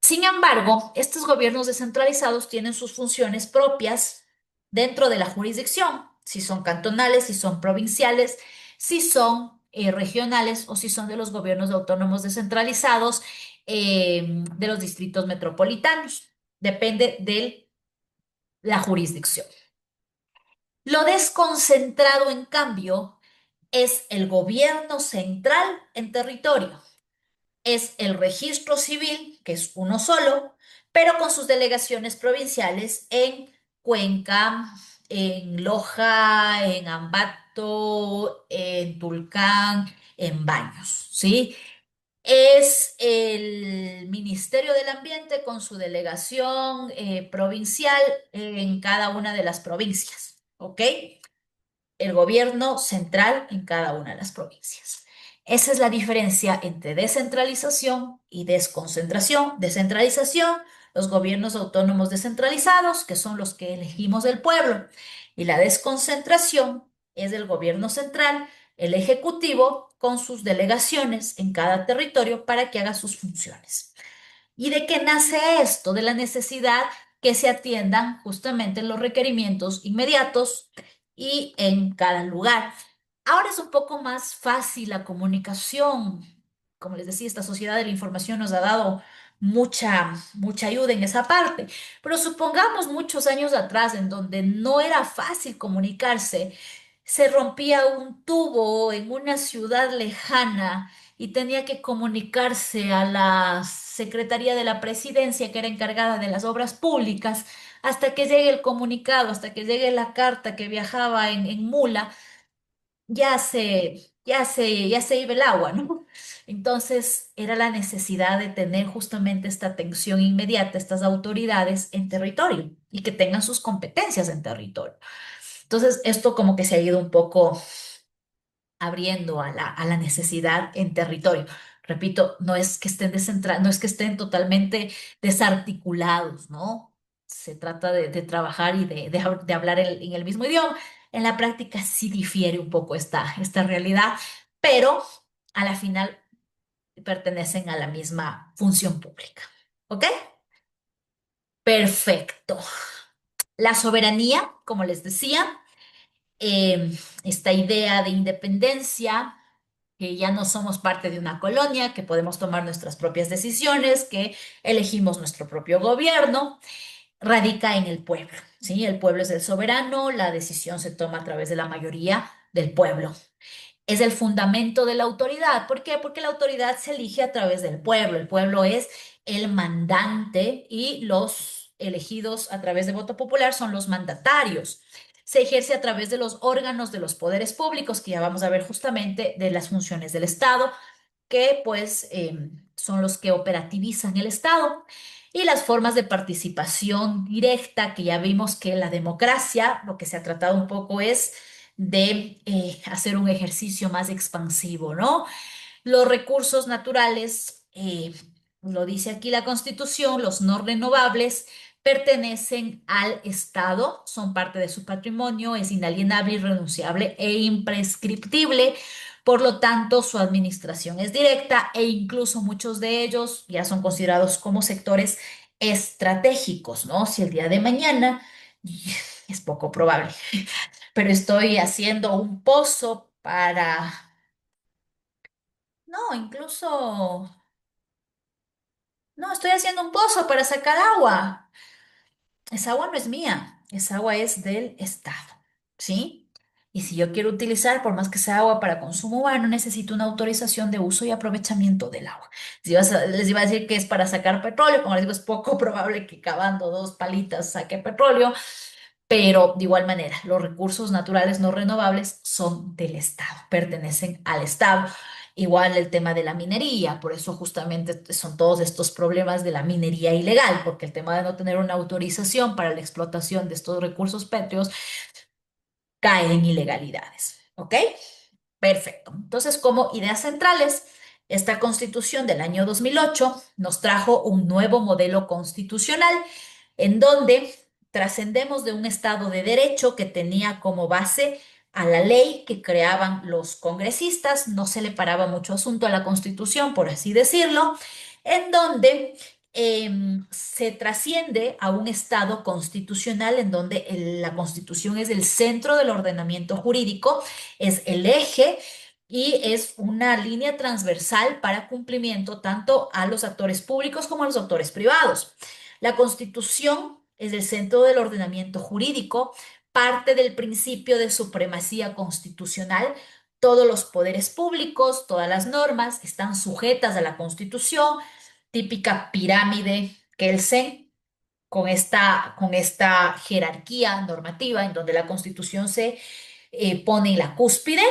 Speaker 1: Sin embargo, estos gobiernos descentralizados tienen sus funciones propias dentro de la jurisdicción, si son cantonales, si son provinciales, si son regionales o si son de los gobiernos autónomos descentralizados de los distritos metropolitanos. Depende de la jurisdicción. Lo desconcentrado, en cambio, es el gobierno central en territorio. Es el registro civil, que es uno solo, pero con sus delegaciones provinciales en Cuenca, en Loja, en Ambato, en Tulcán, en Baños, ¿sí? Es el Ministerio del Ambiente con su delegación provincial en cada una de las provincias, ¿ok? El gobierno central en cada una de las provincias. Esa es la diferencia entre descentralización y desconcentración. Descentralización, los gobiernos autónomos descentralizados, que son los que elegimos del pueblo, y la desconcentración es del gobierno central, el ejecutivo, con sus delegaciones en cada territorio para que haga sus funciones. ¿Y de qué nace esto? De la necesidad que se atiendan justamente los requerimientos inmediatos y en cada lugar. Ahora es un poco más fácil la comunicación. Como les decía, esta sociedad de la información nos ha dado mucha ayuda en esa parte. Pero supongamos muchos años atrás en donde no era fácil comunicarse, se rompía un tubo en una ciudad lejana y tenía que comunicarse a la Secretaría de la Presidencia, que era encargada de las obras públicas, hasta que llegue el comunicado, hasta que llegue la carta que viajaba en mula, ya se iba el agua, ¿no? Entonces era la necesidad de tener justamente esta atención inmediata, estas autoridades en territorio y que tengan sus competencias en territorio. Entonces, esto como que se ha ido un poco abriendo a la necesidad en territorio. Repito, no es que estén no es que estén totalmente desarticulados, ¿no? Se trata de trabajar y de hablar en el mismo idioma. En la práctica sí difiere un poco esta realidad, pero a la final pertenecen a la misma función pública. ¿Ok? Perfecto. La soberanía, como les decía, esta idea de independencia, que ya no somos parte de una colonia, que podemos tomar nuestras propias decisiones, que elegimos nuestro propio gobierno, radica en el pueblo, ¿sí? El pueblo es el soberano, la decisión se toma a través de la mayoría del pueblo. Es el fundamento de la autoridad. ¿Por qué? Porque la autoridad se elige a través del pueblo. El pueblo es el mandante y los elegidos a través de voto popular son los mandatarios. Se ejerce a través de los órganos de los poderes públicos, que ya vamos a ver justamente de las funciones del Estado, que pues son los que operativizan el Estado. Y las formas de participación directa, que ya vimos que la democracia, lo que se ha tratado un poco es de hacer un ejercicio más expansivo, ¿no? Los recursos naturales, lo dice aquí la Constitución, los no renovables pertenecen al Estado, son parte de su patrimonio, es inalienable, irrenunciable e imprescriptible. Por lo tanto, su administración es directa e incluso muchos de ellos ya son considerados como sectores estratégicos, ¿no? Si el día de mañana, es poco probable, pero estoy haciendo un pozo para, no, incluso... No, estoy haciendo un pozo para sacar agua. Esa agua no es mía, esa agua es del Estado, ¿sí? Y si yo quiero utilizar, por más que sea agua para consumo humano, necesito una autorización de uso y aprovechamiento del agua. Les iba a decir que es para sacar petróleo, como les digo, es poco probable que cavando dos palitas saque petróleo, pero de igual manera, los recursos naturales no renovables son del Estado, pertenecen al Estado. Igual el tema de la minería, por eso justamente son todos estos problemas de la minería ilegal, porque el tema de no tener una autorización para la explotación de estos recursos pétreos cae en ilegalidades. ¿Ok? Perfecto. Entonces, como ideas centrales, esta constitución del año 2008 nos trajo un nuevo modelo constitucional en donde trascendemos de un Estado de derecho que tenía como base a la ley que creaban los congresistas, no se le paraba mucho asunto a la constitución, por así decirlo, en donde se trasciende a un Estado constitucional en donde la constitución es el centro del ordenamiento jurídico, es el eje y es una línea transversal para cumplimiento tanto a los actores públicos como a los actores privados. La Constitución es el centro del ordenamiento jurídico, parte del principio de supremacía constitucional. Todos los poderes públicos, todas las normas están sujetas a la Constitución, típica pirámide Kelsen, con esta jerarquía normativa en donde la Constitución se pone en la cúspide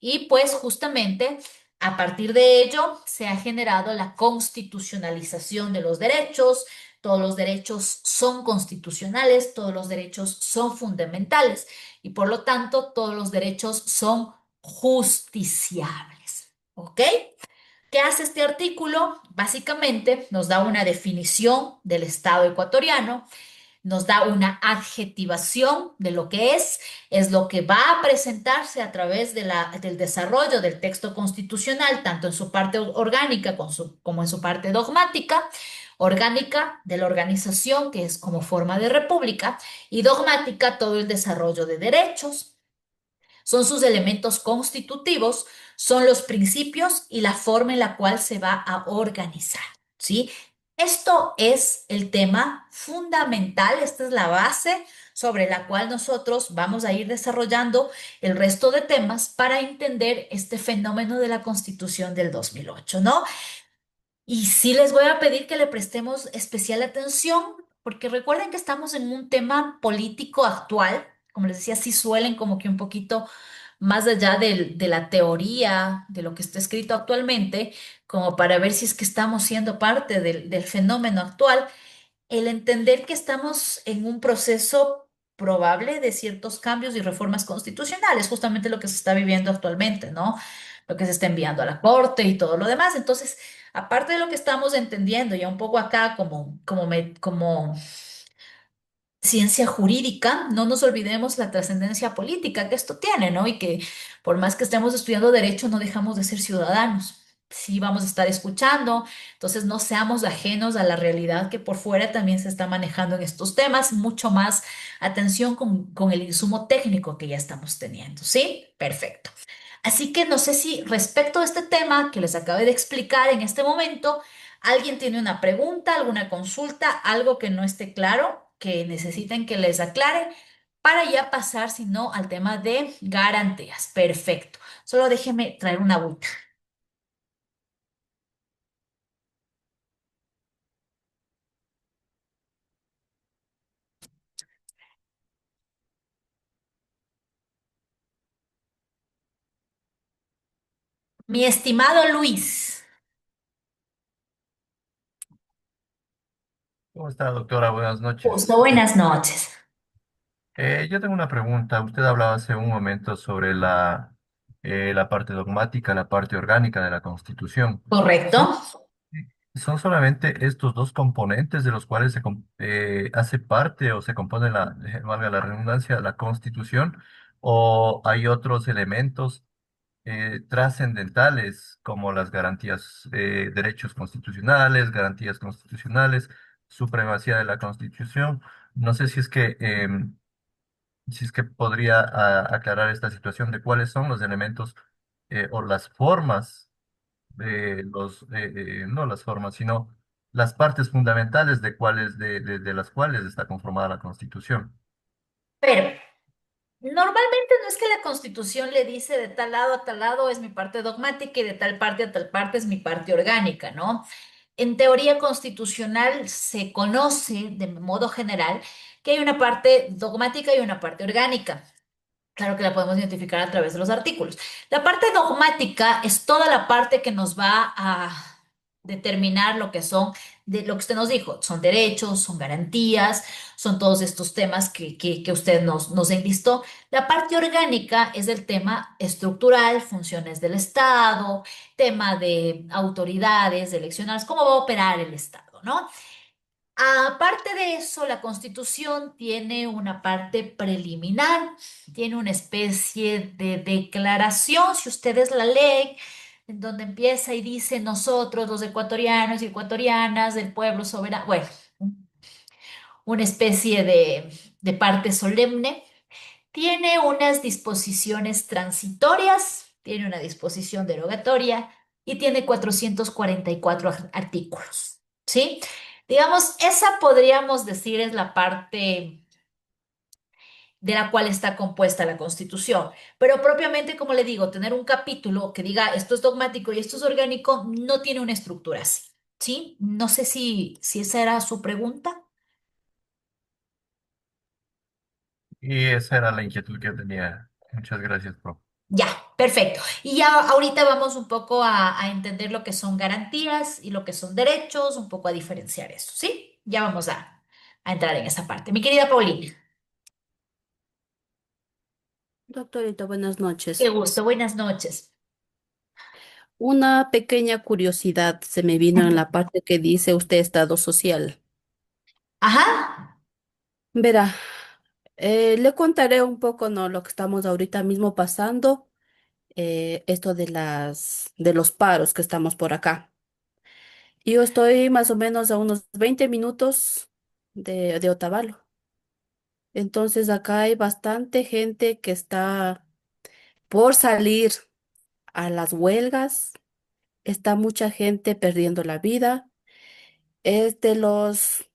Speaker 1: y pues justamente a partir de ello se ha generado la constitucionalización de los derechos. Todos los derechos son constitucionales, todos los derechos son fundamentales y por lo tanto todos los derechos son justiciables. ¿Ok? ¿Qué hace este artículo? Básicamente nos da una definición del Estado ecuatoriano, nos da una adjetivación de lo que es lo que va a presentarse a través del desarrollo del texto constitucional, tanto en su parte orgánica como en su parte dogmática. Orgánica de la organización, que es como forma de república, y dogmática todo el desarrollo de derechos. Son sus elementos constitutivos, son los principios y la forma en la cual se va a organizar, ¿sí? Esto es el tema fundamental, esta es la base sobre la cual nosotros vamos a ir desarrollando el resto de temas para entender este fenómeno de la Constitución del 2008, ¿no? Y sí les voy a pedir que le prestemos especial atención, porque recuerden que estamos en un tema político actual. Como les decía, sí suelen como que un poquito más allá de la teoría, de lo que está escrito actualmente, como para ver si es que estamos siendo parte del fenómeno actual, el entender que estamos en un proceso probable de ciertos cambios y reformas constitucionales, justamente lo que se está viviendo actualmente, ¿no? Lo que se está enviando a la Corte y todo lo demás. Entonces, aparte de lo que estamos entendiendo ya un poco acá como ciencia jurídica, no nos olvidemos la trascendencia política que esto tiene, ¿no? Y que por más que estemos estudiando derecho, no dejamos de ser ciudadanos. Sí, vamos a estar escuchando, entonces no seamos ajenos a la realidad que por fuera también se está manejando en estos temas, mucho más atención con el insumo técnico que ya estamos teniendo, ¿sí? Perfecto. Así que no sé si respecto a este tema que les acabé de explicar en este momento, alguien tiene una pregunta, alguna consulta, algo que no esté claro, que necesiten que les aclare, para ya pasar, si no, al tema de garantías. Perfecto. Solo déjeme traer una agüita. Mi estimado Luis,
Speaker 2: ¿Cómo está, doctora? Buenas noches.
Speaker 1: justo buenas noches.
Speaker 2: Yo tengo una pregunta. Usted hablaba hace un momento sobre la parte dogmática, la parte orgánica de la Constitución.
Speaker 1: ¿Correcto?
Speaker 2: ¿Son, son solamente estos dos componentes de los cuales hace parte o se compone valga la redundancia, la Constitución? ¿O hay otros elementos trascendentales como las garantías, derechos constitucionales, garantías constitucionales, supremacía de la Constitución? No sé si es que podría aclarar esta situación de cuáles son los elementos o las formas, no las formas, sino las partes fundamentales de las cuales está conformada la Constitución.
Speaker 1: Pero normalmente no es que la Constitución le dice de tal lado a tal lado es mi parte dogmática y de tal parte a tal parte es mi parte orgánica, ¿no? En teoría constitucional se conoce de modo general que hay una parte dogmática y una parte orgánica. Claro que la podemos identificar a través de los artículos. La parte dogmática es toda la parte que nos va a determinar lo que son, de lo que usted nos dijo, son derechos, son garantías, son todos estos temas que usted nos enlistó. La parte orgánica es el tema estructural, funciones del Estado, tema de autoridades eleccionales, cómo va a operar el Estado, ¿no? Aparte de eso, la Constitución tiene una parte preliminar, tiene una especie de declaración, si ustedes la leen, en donde empieza y dice nosotros, los ecuatorianos y ecuatorianas del pueblo soberano, bueno, una especie de parte solemne. Tiene unas disposiciones transitorias, tiene una disposición derogatoria y tiene 444 artículos, ¿sí? Digamos, esa podríamos decir es la parte de la cual está compuesta la Constitución. Pero propiamente, como le digo, tener un capítulo que diga esto es dogmático y esto es orgánico no tiene una estructura así, ¿sí? No sé si esa era su pregunta.
Speaker 2: Y esa era la inquietud que tenía. Muchas gracias, profe.
Speaker 1: Ya, perfecto. Y ya ahorita vamos un poco a entender lo que son garantías y lo que son derechos, un poco a diferenciar eso, ¿sí? Ya vamos a entrar en esa parte. Mi querida Paulina,
Speaker 3: Doctorita, buenas
Speaker 1: qué
Speaker 3: noches.
Speaker 1: gusto, buenas noches.
Speaker 3: Una pequeña curiosidad se me vino en la parte que dice usted estado social.
Speaker 1: Ajá.
Speaker 3: Verá, le contaré un poco, ¿no? Lo que estamos ahorita mismo pasando, esto de de los paros que estamos por acá. Yo estoy más o menos a unos 20 minutos de Otavalo. Entonces acá hay bastante gente que está por salir a las huelgas, está mucha gente perdiendo la vida. Es de los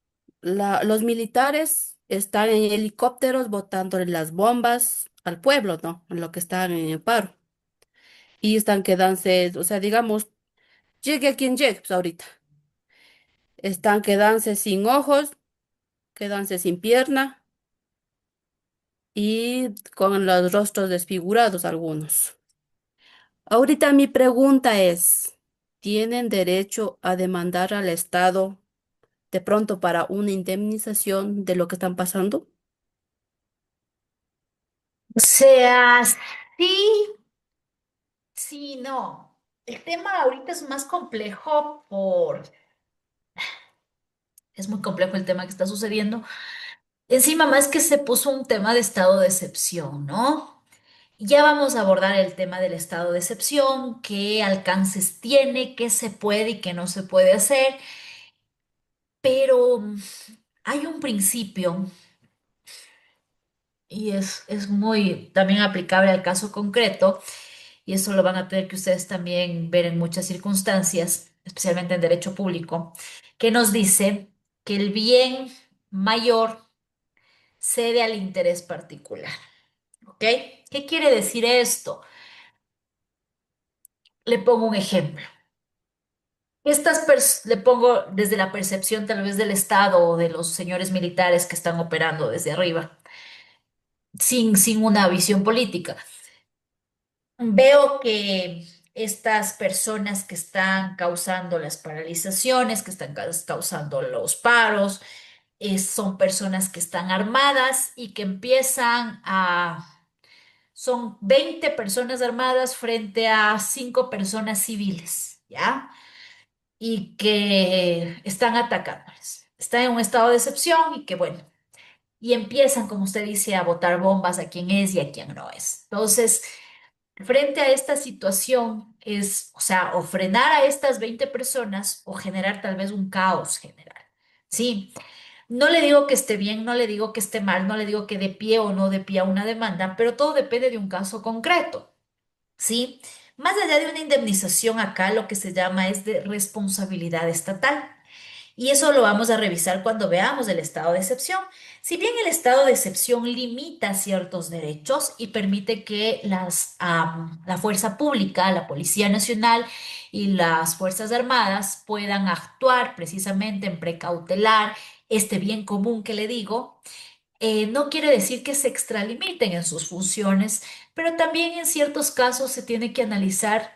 Speaker 3: militares están en helicópteros botándole las bombas al pueblo, ¿no? En lo que están en el paro. Y están quedándose, o sea, digamos, llegue a quien llegue, pues ahorita. Están quedándose sin ojos, quedándose sin pierna y con los rostros desfigurados algunos. Ahorita mi pregunta es, ¿tienen derecho a demandar al Estado de pronto para una indemnización de lo que están pasando?
Speaker 1: O sea, sí, sí, no. El tema ahorita es más complejo es muy complejo el tema que está sucediendo. Encima más que se puso un tema de estado de excepción, ¿no? Ya vamos a abordar el tema del estado de excepción, qué alcances tiene, qué se puede y qué no se puede hacer, pero hay un principio y es muy también aplicable al caso concreto, y eso lo van a tener que ustedes también ver en muchas circunstancias, especialmente en derecho público, que nos dice que el bien mayor cede al interés particular, ¿ok? ¿Qué quiere decir esto? Le pongo un ejemplo. Le pongo desde la percepción tal vez del Estado o de los señores militares que están operando desde arriba, sin una visión política. Veo que estas personas que están causando las paralizaciones, que están causando los paros, son personas que están armadas y que empiezan son 20 personas armadas frente a 5 personas civiles, ¿ya? Y que están atacándoles. Están en un estado de excepción y que, bueno, y empiezan, como usted dice, a botar bombas a quién es y a quién no es. Entonces, frente a esta situación es, o sea, o frenar a estas 20 personas o generar tal vez un caos general. Sí, no le digo que esté bien, no le digo que esté mal, no le digo que de pie o no de pie a una demanda, pero todo depende de un caso concreto. ¿Sí? Más allá de una indemnización acá, lo que se llama es de responsabilidad estatal. Y eso lo vamos a revisar cuando veamos el estado de excepción. Si bien el estado de excepción limita ciertos derechos y permite que la fuerza pública, la Policía Nacional y las Fuerzas Armadas puedan actuar precisamente en precautelar este bien común que le digo, no quiere decir que se extralimiten en sus funciones, pero también en ciertos casos se tiene que analizar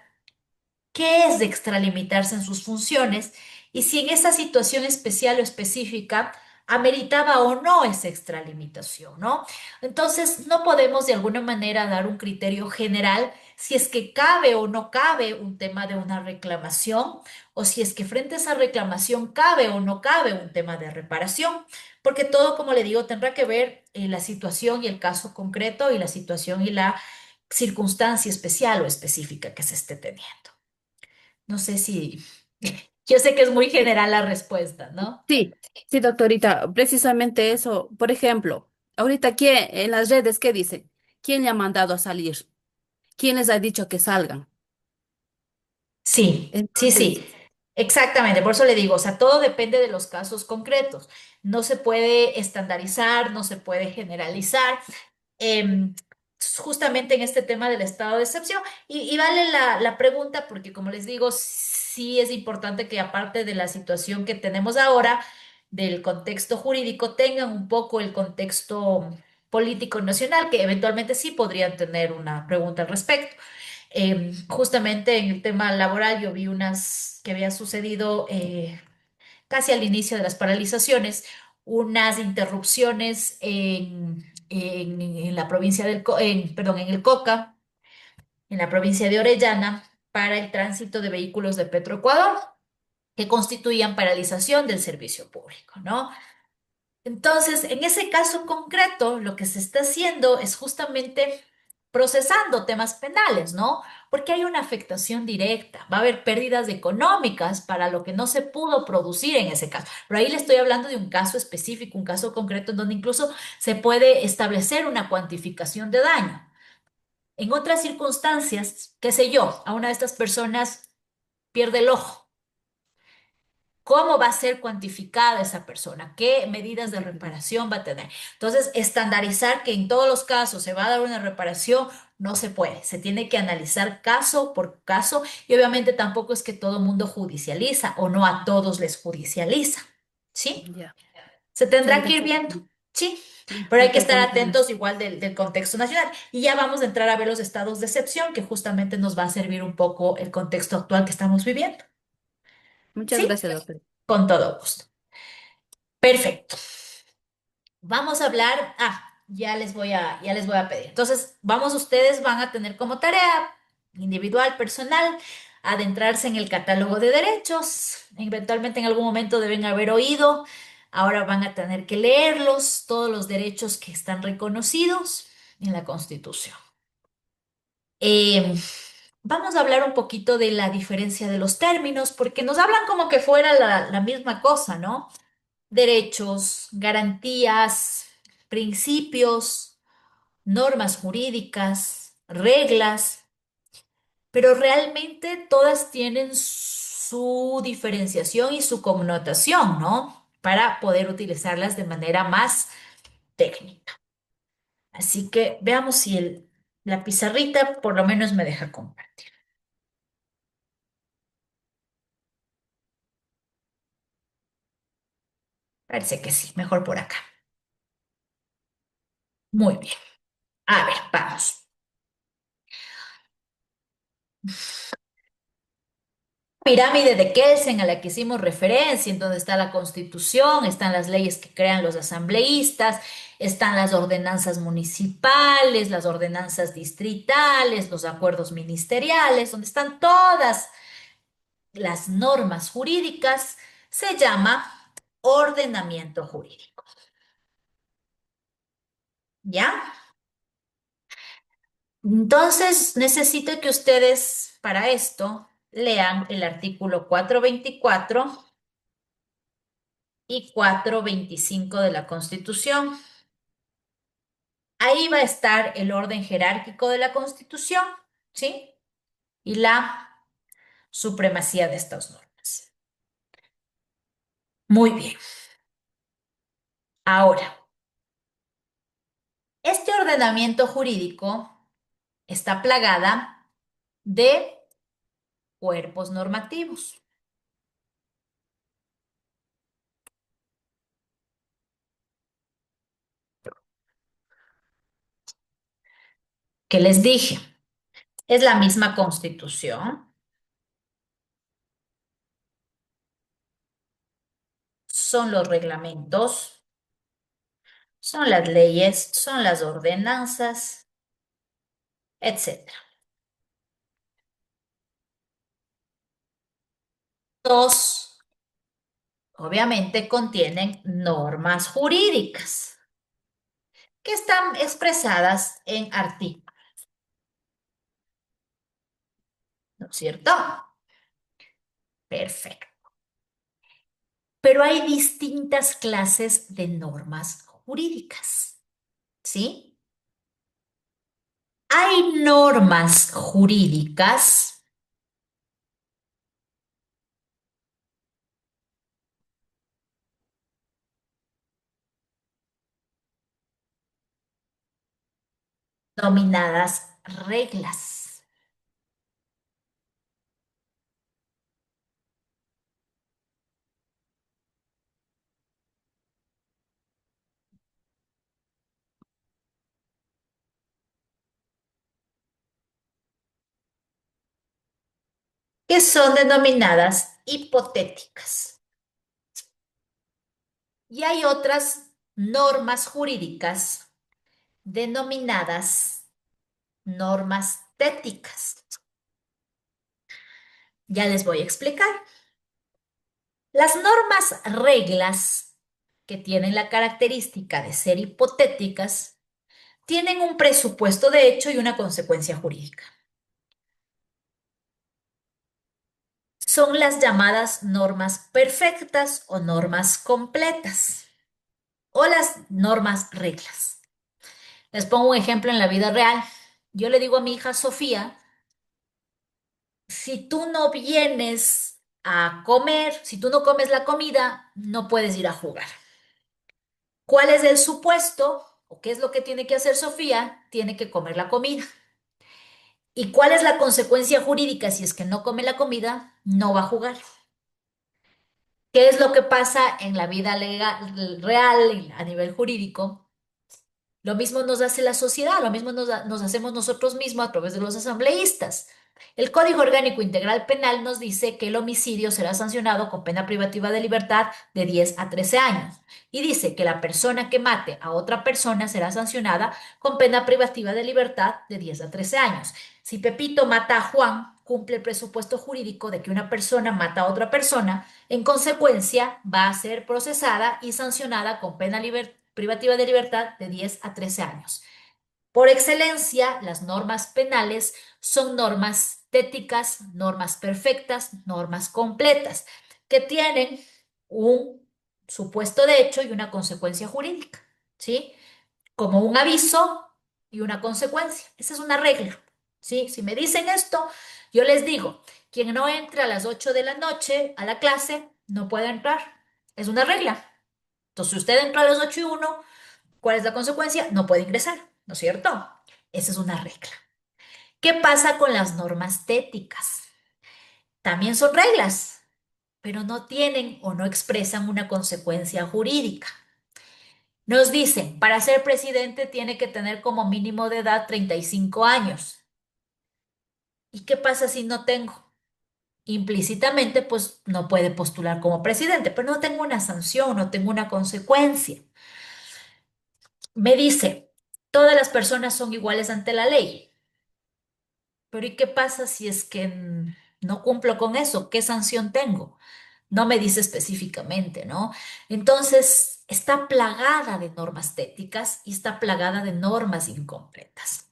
Speaker 1: qué es de extralimitarse en sus funciones y si en esa situación especial o específica ameritaba o no esa extralimitación, ¿no? Entonces, no podemos de alguna manera dar un criterio general si es que cabe o no cabe un tema de una reclamación o si es que frente a esa reclamación cabe o no cabe un tema de reparación, porque todo, como le digo, tendrá que ver la situación y el caso concreto y la situación y la circunstancia especial o específica que se esté teniendo. No sé si, yo sé que es muy general la respuesta, ¿no?
Speaker 3: Sí, sí, doctorita, precisamente eso. Por ejemplo, ahorita ¿quién en las redes qué dicen? ¿Quién le ha mandado a salir? ¿Quién les ha dicho que salgan?
Speaker 1: Sí, sí,
Speaker 3: Entonces,
Speaker 1: sí, exactamente. Por eso le digo, o sea, todo depende de los casos concretos. No se puede estandarizar, no se puede generalizar. em, Justamente en este tema del estado de excepción. Y vale la pregunta porque, como les digo, sí es importante que aparte de la situación que tenemos ahora, del contexto jurídico, tengan un poco el contexto político nacional, que eventualmente sí podrían tener una pregunta al respecto. Justamente en el tema laboral, yo vi unas que había sucedido casi al inicio de las paralizaciones, unas interrupciones en la provincia perdón, en el Coca, en la provincia de Orellana, para el tránsito de vehículos de Petroecuador, que constituían paralización del servicio público, ¿no? Entonces, en ese caso concreto, lo que se está haciendo es justamente procesando temas penales, ¿no? Porque hay una afectación directa, va a haber pérdidas económicas para lo que no se pudo producir en ese caso. Pero ahí le estoy hablando de un caso específico, un caso concreto en donde incluso se puede establecer una cuantificación de daño. En otras circunstancias, qué sé yo, a una de estas personas pierde el ojo. ¿Cómo va a ser cuantificada esa persona? ¿Qué medidas de reparación va a tener? Entonces, estandarizar que en todos los casos se va a dar una reparación no se puede. Se tiene que analizar caso por caso y obviamente tampoco es que todo el mundo judicializa o no a todos les judicializa. ¿Sí?
Speaker 3: ya,
Speaker 1: Se
Speaker 3: sí,
Speaker 1: tendrá que ir viendo.
Speaker 3: perfectamente.
Speaker 1: Sí.
Speaker 3: Sí,
Speaker 1: Pero hay que estar
Speaker 3: perfectamente.
Speaker 1: atentos igual del contexto nacional. Y ya vamos a entrar a ver los estados de excepción, que justamente nos va a servir un poco el contexto actual que estamos viviendo.
Speaker 3: Muchas
Speaker 1: ¿Sí?
Speaker 3: gracias, doctor.
Speaker 1: Con todo gusto. Perfecto. Vamos a hablar, ya les voy a pedir. Entonces, ustedes van a tener como tarea individual, personal, adentrarse en el catálogo de derechos. Eventualmente en algún momento deben haber oído. Ahora van a tener que leerlos, todos los derechos que están reconocidos en la Constitución. Eh, Vamos a hablar un poquito de la diferencia de los términos, porque nos hablan como que fuera la misma cosa, ¿no? Derechos, garantías, principios, normas jurídicas, reglas, pero realmente todas tienen su diferenciación y su connotación, ¿no? Para poder utilizarlas de manera más técnica. Así que veamos si la pizarrita por lo menos me deja compartir. Parece que sí, mejor por acá. Muy bien. A ver, vamos. Pirámide de Kelsen a la que hicimos referencia, en donde está la Constitución, están las leyes que crean los asambleístas, están las ordenanzas municipales, las ordenanzas distritales, los acuerdos ministeriales, donde están todas las normas jurídicas, se llama ordenamiento jurídico. ¿Ya? Entonces, necesito que ustedes para esto lean el artículo 424 y 425 de la Constitución. Ahí va a estar el orden jerárquico de la Constitución, ¿sí? Y la supremacía de estas normas. Muy bien. Ahora, este ordenamiento jurídico está plagada de cuerpos normativos. ¿Qué les dije? Es la misma Constitución, son los reglamentos, son las leyes, son las ordenanzas, etcétera. Dos, obviamente, contienen normas jurídicas que están expresadas en artículos, ¿no es cierto? Perfecto. Pero hay distintas clases de normas jurídicas, ¿sí? Hay normas jurídicas denominadas reglas. Que son denominadas hipotéticas. Y hay otras normas jurídicas denominadas normas téticas. Ya les voy a explicar. Las normas reglas, que tienen la característica de ser hipotéticas, tienen un presupuesto de hecho y una consecuencia jurídica. Son las llamadas normas perfectas o normas completas o las normas reglas. Les pongo un ejemplo en la vida real. Yo le digo a mi hija Sofía, si tú no vienes a comer, si tú no comes la comida, no puedes ir a jugar. ¿Cuál es el supuesto o qué es lo que tiene que hacer Sofía? Tiene que comer la comida. ¿Y cuál es la consecuencia jurídica si es que no come la comida? No va a jugar. ¿Qué es lo que pasa en la vida legal, real, a nivel jurídico? Lo mismo nos hace la sociedad, lo mismo nos hacemos nosotros mismos a través de los asambleístas. El Código Orgánico Integral Penal nos dice que el homicidio será sancionado con pena privativa de libertad de 10 a 13 años. Y dice que la persona que mate a otra persona será sancionada con pena privativa de libertad de 10 a 13 años. Si Pepito mata a Juan, cumple el presupuesto jurídico de que una persona mata a otra persona, en consecuencia va a ser procesada y sancionada con pena privativa de libertad de 10 a 13 años. Por excelencia, las normas penales son normas téticas, normas perfectas, normas completas, que tienen un supuesto de hecho y una consecuencia jurídica, ¿sí? Como un aviso y una consecuencia. Esa es una regla, ¿sí? Si me dicen esto, yo les digo, quien no entre a las 8 de la noche a la clase no puede entrar. Es una regla. Entonces, si usted entró a las 8:01, ¿cuál es la consecuencia? No puede ingresar, ¿no es cierto? Esa es una regla. ¿Qué pasa con las normas téticas? También son reglas, pero no tienen o no expresan una consecuencia jurídica. Nos dicen, para ser presidente tiene que tener como mínimo de edad 35 años. ¿Y qué pasa si no tengo? Implícitamente, pues no puede postular como presidente, pero no tengo una sanción, no tengo una consecuencia. Me dice, todas las personas son iguales ante la ley. Pero ¿y qué pasa si es que no cumplo con eso? ¿Qué sanción tengo? No me dice específicamente, ¿no? Entonces, está plagada de normas técnicas y está plagada de normas incompletas.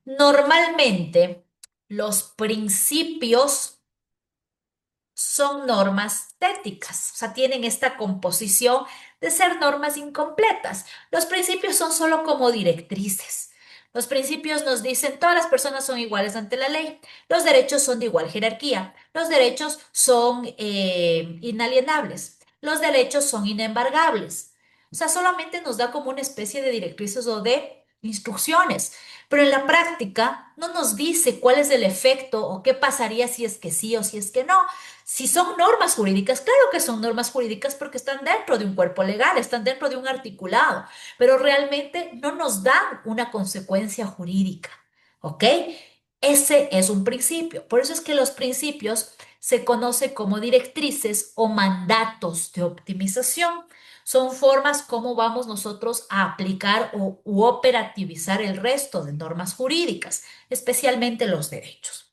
Speaker 1: Normalmente, los principios son normas técnicas, o sea, tienen esta composición de ser normas incompletas. Los principios son solo como directrices. Los principios nos dicen todas las personas son iguales ante la ley, los derechos son de igual jerarquía, los derechos son inalienables. Los derechos son inembargables. O sea, solamente nos da como una especie de directrices o de instrucciones, pero en la práctica no nos dice cuál es el efecto o qué pasaría si es que sí o si es que no. Si son normas jurídicas, claro que son normas jurídicas porque están dentro de un cuerpo legal, están dentro de un articulado, pero realmente no nos dan una consecuencia jurídica, ¿ok? Ese es un principio. Por eso es que los principios se conoce como directrices o mandatos de optimización. Son formas como vamos nosotros a aplicar o u operativizar el resto de normas jurídicas, especialmente los derechos.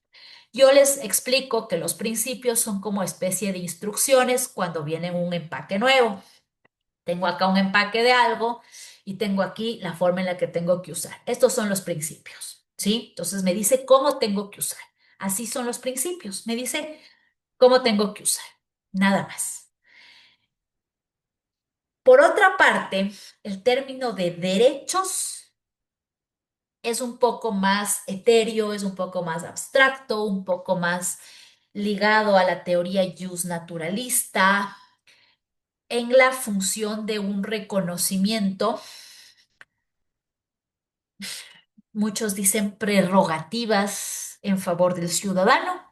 Speaker 1: Yo les explico que los principios son como especie de instrucciones cuando viene un empaque nuevo. Tengo acá un empaque de algo y tengo aquí la forma en la que tengo que usar. Estos son los principios, ¿sí? Entonces me dice cómo tengo que usar. Así son los principios. Me dice cómo tengo que usar. Nada más. Por otra parte, el término de derechos es un poco más etéreo, es un poco más abstracto, un poco más ligado a la teoría jus naturalista en la función de un reconocimiento. Muchos dicen prerrogativas en favor del ciudadano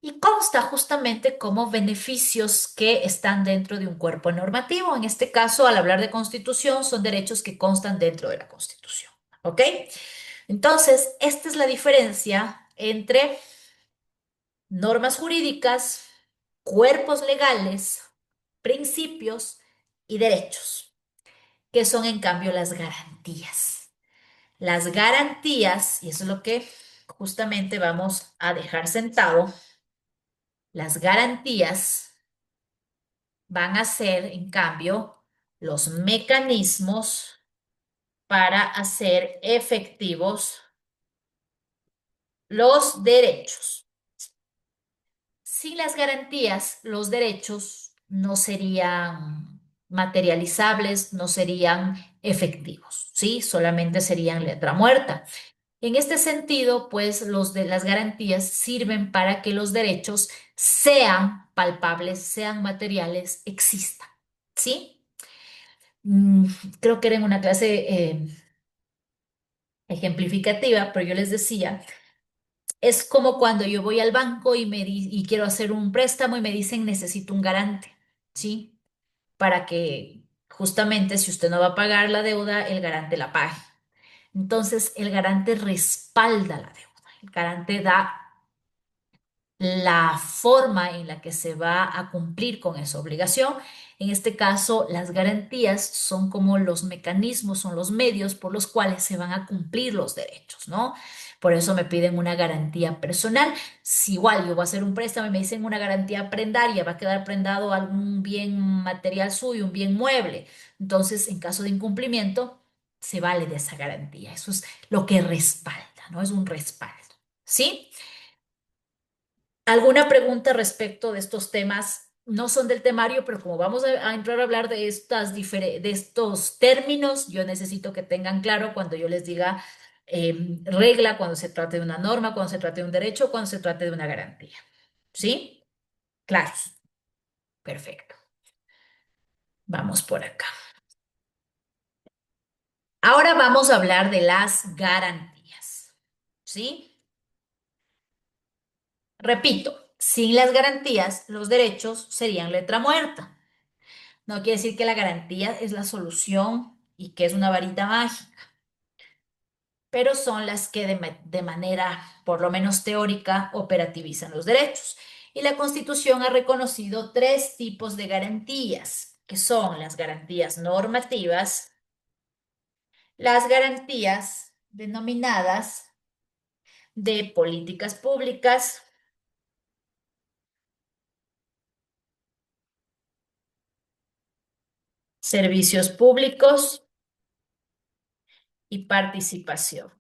Speaker 1: y consta justamente como beneficios que están dentro de un cuerpo normativo. En este caso, al hablar de constitución, son derechos que constan dentro de la constitución. ¿Ok? Entonces, esta es la diferencia entre normas jurídicas, cuerpos legales, principios y derechos, que son en cambio las garantías. Las garantías, y eso es lo que justamente vamos a dejar sentado, las garantías van a ser, en cambio, los mecanismos para hacer efectivos los derechos. Sin las garantías, los derechos no serían materializables, no serían efectivos, ¿sí? Solamente serían letra muerta. En este sentido, pues los de las garantías sirven para que los derechos sean palpables, sean materiales, existan, ¿sí? Mm, creo que era en una clase ejemplificativa, pero yo les decía, es como cuando yo voy al banco y quiero hacer un préstamo y me dicen necesito un garante, ¿sí? Para que justamente si usted no va a pagar la deuda, el garante la pague. Entonces, el garante respalda la deuda, el garante da la forma en la que se va a cumplir con esa obligación. En este caso, las garantías son como los mecanismos, son los medios por los cuales se van a cumplir los derechos, ¿no? Por eso me piden una garantía personal. Si igual yo voy a hacer un préstamo y me dicen una garantía prendaria, va a quedar prendado algún bien material suyo, un bien mueble. Entonces, en caso de incumplimiento, se vale de esa garantía. Eso es lo que respalda, ¿no? Es un respaldo, ¿sí? ¿Alguna pregunta respecto de estos temas? No son del temario, pero como vamos a entrar a hablar de de estos términos, yo necesito que tengan claro cuando yo les diga regla, cuando se trate de una norma, cuando se trate de un derecho, cuando se trate de una garantía. ¿Sí? Claro. Perfecto. Vamos por acá. Ahora vamos a hablar de las garantías. ¿Sí? Repito, sin las garantías, los derechos serían letra muerta. No quiere decir que la garantía es la solución y que es una varita mágica, pero son las que de manera, por lo menos teórica, operativizan los derechos. Y la Constitución ha reconocido tres tipos de garantías, que son las garantías normativas, las garantías denominadas de políticas públicas, servicios públicos y participación,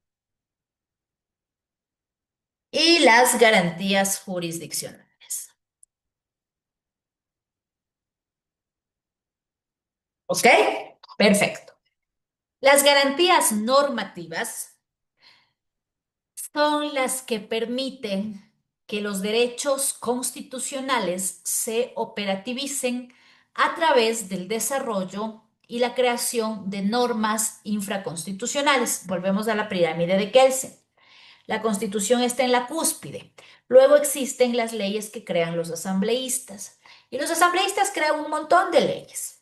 Speaker 1: y las garantías jurisdiccionales. ¿Ok? Perfecto. Las garantías normativas son las que permiten que los derechos constitucionales se operativicen a través del desarrollo y la creación de normas infraconstitucionales. Volvemos a la pirámide de Kelsen. La Constitución está en la cúspide. Luego existen las leyes que crean los asambleístas. Y los asambleístas crean un montón de leyes.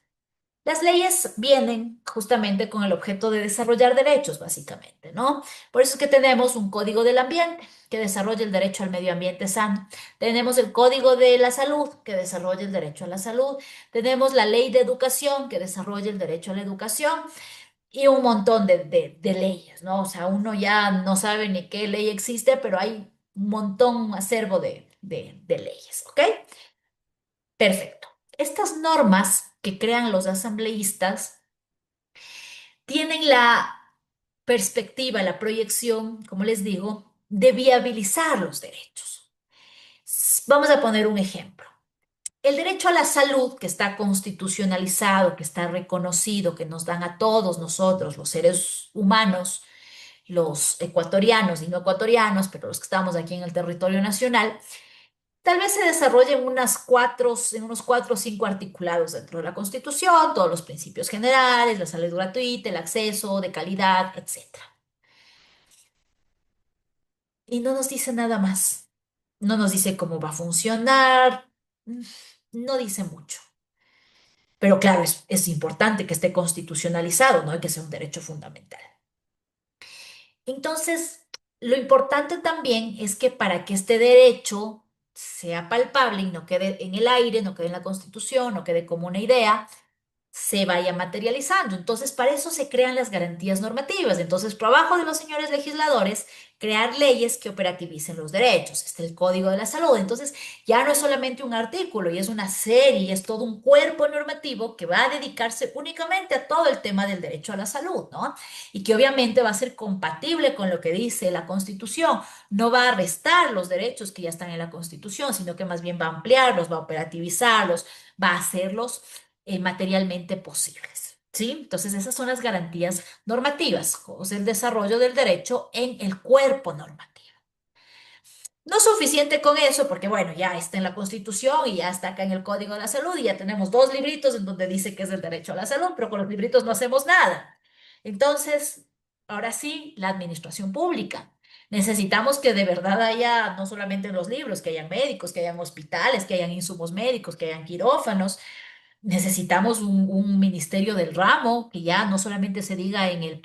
Speaker 1: Las leyes vienen justamente con el objeto de desarrollar derechos, básicamente, ¿no? Por eso es que tenemos un código del ambiente que desarrolla el derecho al medio ambiente sano. Tenemos el código de la salud que desarrolla el derecho a la salud. Tenemos la ley de educación que desarrolla el derecho a la educación y un montón de leyes, ¿no? O sea, uno ya no sabe ni qué ley existe, pero hay un montón, un acervo de leyes, ¿ok? Perfecto. Estas normas que crean los asambleístas tienen la perspectiva, la proyección, como les digo, de viabilizar los derechos. Vamos a poner un ejemplo. El derecho a la salud, que está constitucionalizado, que está reconocido, que nos dan a todos nosotros, los seres humanos, los ecuatorianos y no ecuatorianos, pero los que estamos aquí en el territorio nacional, tal vez se desarrollen en unos cuatro o cinco articulados dentro de la Constitución, todos los principios generales, la salud gratuita, el acceso de calidad, etcétera. Y no nos dice nada más. No nos dice cómo va a funcionar, mm, no dice mucho. Pero claro, es importante que esté constitucionalizado, no hay que ser un derecho fundamental. Entonces, lo importante también es que para que este derecho sea palpable y no quede en el aire, no quede en la Constitución, no quede como una idea, se vaya materializando. Entonces, para eso se crean las garantías normativas. Entonces, trabajo de los señores legisladores, crear leyes que operativicen los derechos. Este es el Código de la Salud. Entonces, ya no es solamente un artículo, y es una serie, es todo un cuerpo normativo que va a dedicarse únicamente a todo el tema del derecho a la salud, ¿no? Y que obviamente va a ser compatible con lo que dice la Constitución. No va a restar los derechos que ya están en la Constitución, sino que más bien va a ampliarlos, va a operativizarlos, va a hacerlos materialmente posibles. ¿Sí? Entonces, esas son las garantías normativas, o sea, el desarrollo del derecho en el cuerpo normativo. No es suficiente con eso, porque bueno, ya está en la Constitución y ya está acá en el Código de la Salud y ya tenemos dos libritos en donde dice que es el derecho a la salud, pero con los libritos no hacemos nada. Entonces, ahora sí, la administración pública. Necesitamos que de verdad haya, no solamente en los libros, que hayan médicos, que hayan hospitales, que hayan insumos médicos, que hayan quirófanos. Necesitamos un ministerio del ramo que ya no solamente se diga en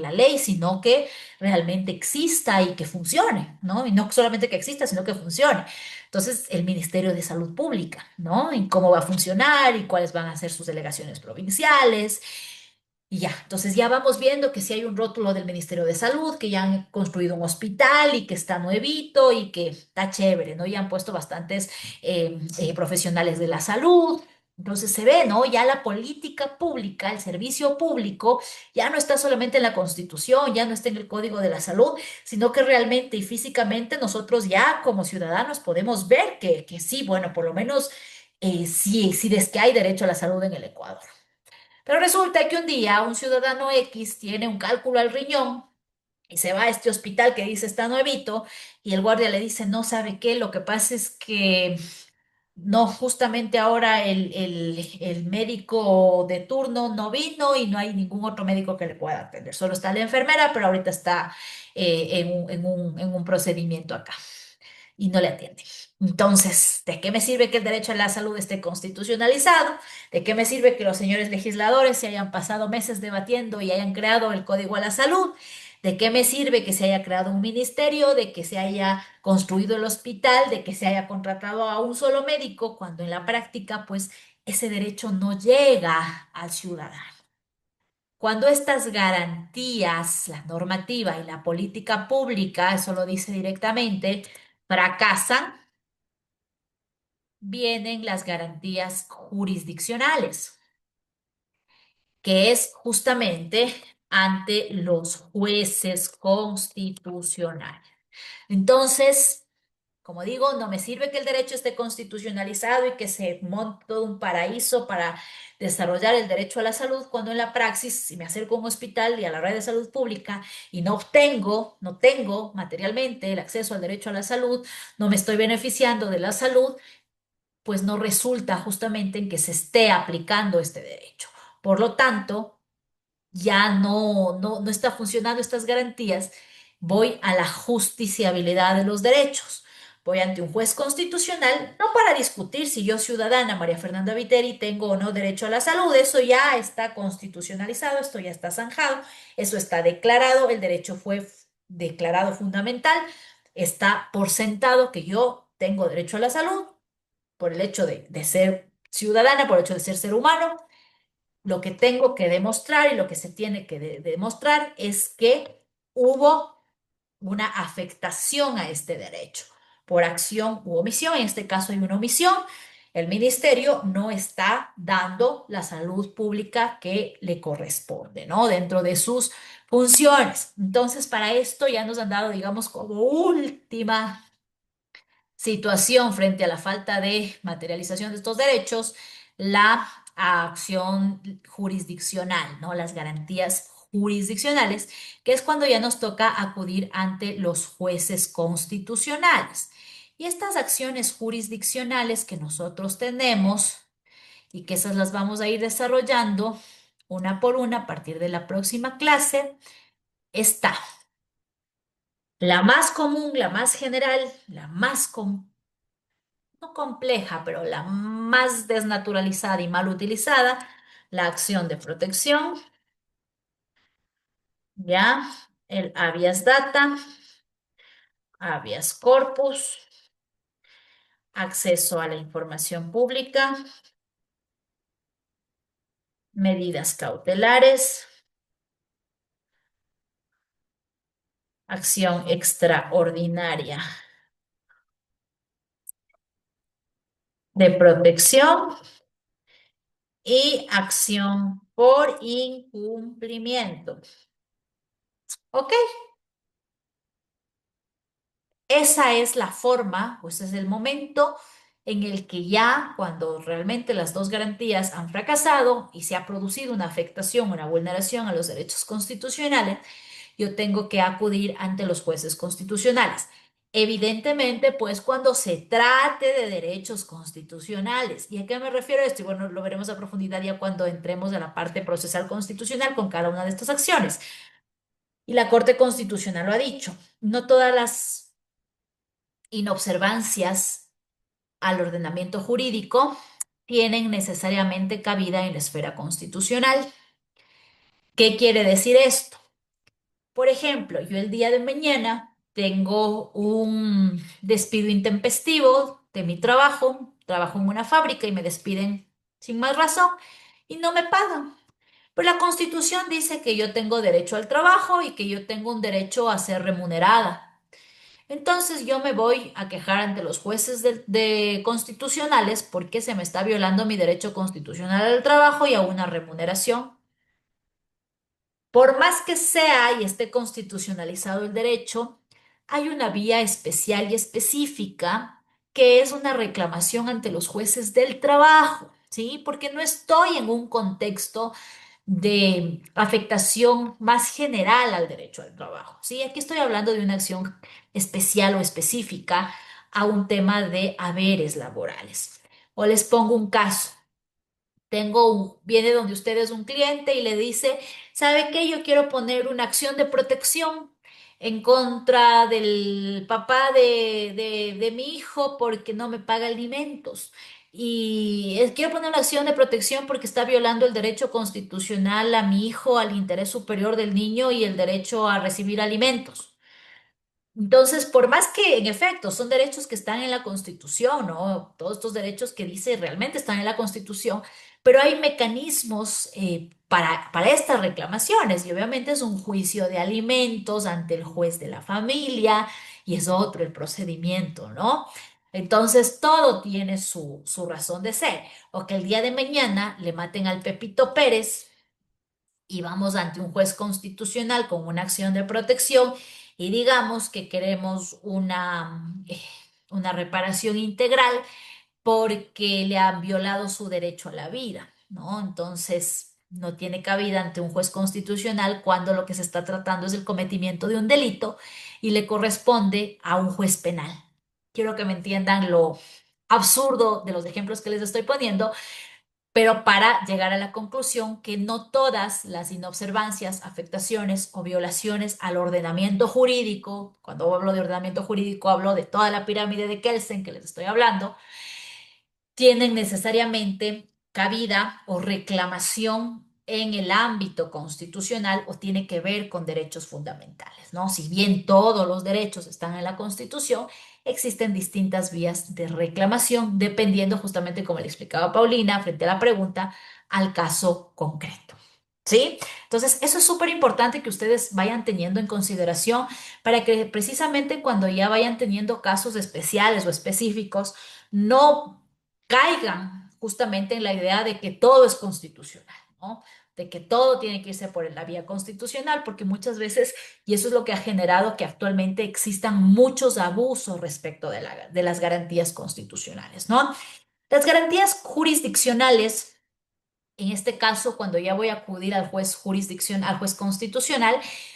Speaker 1: la ley, sino que realmente exista y que funcione, ¿no? Y no solamente que exista, sino que funcione. Entonces, el Ministerio de Salud Pública, ¿no? Y cómo va a funcionar y cuáles van a ser sus delegaciones provinciales y ya, entonces ya vamos viendo que si hay un rótulo del Ministerio de Salud, que ya han construido un hospital y que está nuevito y que está chévere, ¿no? Ya han puesto bastantes profesionales de la salud. Entonces se ve, ¿no? Ya la política pública, el servicio público, ya no está solamente en la Constitución, ya no está en el Código de la Salud, sino que realmente y físicamente nosotros ya como ciudadanos podemos ver que sí, bueno, por lo menos sí, sí es que hay derecho a la salud en el Ecuador. Pero resulta que un día un ciudadano X tiene un cálculo al riñón y se va a este hospital que dice está nuevito y el guardia le dice, no sabe qué, lo que pasa es que no, justamente ahora el médico de turno no vino y no hay ningún otro médico que le pueda atender. Solo está la enfermera, pero ahorita está en un procedimiento acá y no le atiende. Entonces, ¿de qué me sirve que el derecho a la salud esté constitucionalizado? ¿De qué me sirve que los señores legisladores se hayan pasado meses debatiendo y hayan creado el Código a la Salud? ¿De qué me sirve que se haya creado un ministerio, de que se haya construido el hospital, de que se haya contratado a un solo médico, cuando en la práctica, pues, ese derecho no llega al ciudadano? Cuando estas garantías, la normativa y la política pública, eso lo dice directamente, fracasan, vienen las garantías jurisdiccionales, que es justamente ante los jueces constitucionales. Entonces, como digo, no me sirve que el derecho esté constitucionalizado y que se monte todo un paraíso para desarrollar el derecho a la salud, cuando en la praxis, si me acerco a un hospital y a la red de salud pública y no tengo materialmente el acceso al derecho a la salud, no me estoy beneficiando de la salud, pues no resulta justamente en que se esté aplicando este derecho. Por lo tanto, ya no está funcionando estas garantías, voy a la justiciabilidad de los derechos. Voy ante un juez constitucional, no para discutir si yo, ciudadana María Fernanda Viteri, tengo o no derecho a la salud, eso ya está constitucionalizado, esto ya está zanjado, eso está declarado, el derecho fue declarado fundamental, está por sentado que yo tengo derecho a la salud por el hecho de ser ciudadana, por el hecho de ser humano. Lo que tengo que demostrar y lo que se tiene que demostrar es que hubo una afectación a este derecho por acción u omisión. En este caso hay una omisión. El ministerio no está dando la salud pública que le corresponde, ¿no? Dentro de sus funciones. Entonces, para esto ya nos han dado, digamos, como última situación frente a la falta de materialización de estos derechos, la acción jurisdiccional, ¿no? Las garantías jurisdiccionales, que es cuando ya nos toca acudir ante los jueces constitucionales. Y estas acciones jurisdiccionales que nosotros tenemos y que esas las vamos a ir desarrollando una por una a partir de la próxima clase, está la más común, la más general, la más no compleja, pero la más desnaturalizada y mal utilizada, la acción de protección, ¿ya? El habeas data, habeas corpus, acceso a la información pública, medidas cautelares, acción extraordinaria de protección y acción por incumplimiento. ¿Ok? Esa es la forma, pues es el momento en el que ya cuando realmente las dos garantías han fracasado y se ha producido una afectación, una vulneración a los derechos constitucionales, yo tengo que acudir ante los jueces constitucionales. Evidentemente, pues cuando se trate de derechos constitucionales. ¿Y a qué me refiero a esto? Y bueno, lo veremos a profundidad ya cuando entremos a la parte procesal constitucional con cada una de estas acciones. Y la Corte Constitucional lo ha dicho. No todas las inobservancias al ordenamiento jurídico tienen necesariamente cabida en la esfera constitucional. ¿Qué quiere decir esto? Por ejemplo, yo el día de mañana tengo un despido intempestivo de mi trabajo en una fábrica y me despiden sin más razón y no me pagan. Pero la Constitución dice que yo tengo derecho al trabajo y que yo tengo un derecho a ser remunerada. Entonces yo me voy a quejar ante los jueces de constitucionales porque se me está violando mi derecho constitucional al trabajo y a una remuneración. Por más que sea y esté constitucionalizado el derecho, hay una vía especial y específica que es una reclamación ante los jueces del trabajo, ¿sí? Porque no estoy en un contexto de afectación más general al derecho al trabajo, ¿sí? Aquí estoy hablando de una acción especial o específica a un tema de haberes laborales. O les pongo un caso. Viene donde ustedes un cliente y le dice, ¿sabe qué? Yo quiero poner una acción de protección en contra del papá de mi hijo porque no me paga alimentos. Y quiero poner una acción de protección porque está violando el derecho constitucional a mi hijo, al interés superior del niño y el derecho a recibir alimentos. Entonces, por más que en efecto son derechos que están en la Constitución, ¿no? Todos estos derechos que dice realmente están en la Constitución, pero hay mecanismos para estas reclamaciones y obviamente es un juicio de alimentos ante el juez de la familia y es otro el procedimiento, ¿no? Entonces, todo tiene su razón de ser. O que el día de mañana le maten al Pepito Pérez y vamos ante un juez constitucional con una acción de protección y digamos que queremos una reparación integral porque le han violado su derecho a la vida, ¿no? Entonces, no tiene cabida ante un juez constitucional cuando lo que se está tratando es el cometimiento de un delito y le corresponde a un juez penal. Quiero que me entiendan absurdo de los ejemplos que les estoy poniendo, pero para llegar a la conclusión que no todas las inobservancias, afectaciones o violaciones al ordenamiento jurídico, cuando hablo de ordenamiento jurídico hablo de toda la pirámide de Kelsen que les estoy hablando, tienen necesariamente cabida o reclamación en el ámbito constitucional o tiene que ver con derechos fundamentales, ¿no? Si bien todos los derechos están en la Constitución, existen distintas vías de reclamación dependiendo justamente, como le explicaba Paulina, frente a la pregunta, al caso concreto. ¿Sí? Entonces, eso es súper importante que ustedes vayan teniendo en consideración para que precisamente cuando ya vayan teniendo casos especiales o específicos, no caigan justamente en la idea de que todo es constitucional, ¿no? De que todo tiene que irse por la vía constitucional, porque muchas veces, y eso es lo que ha generado que actualmente existan muchos abusos respecto de las garantías constitucionales, ¿no? Las garantías jurisdiccionales en este caso, cuando ya voy a acudir al juez jurisdicción, al juez constitucional,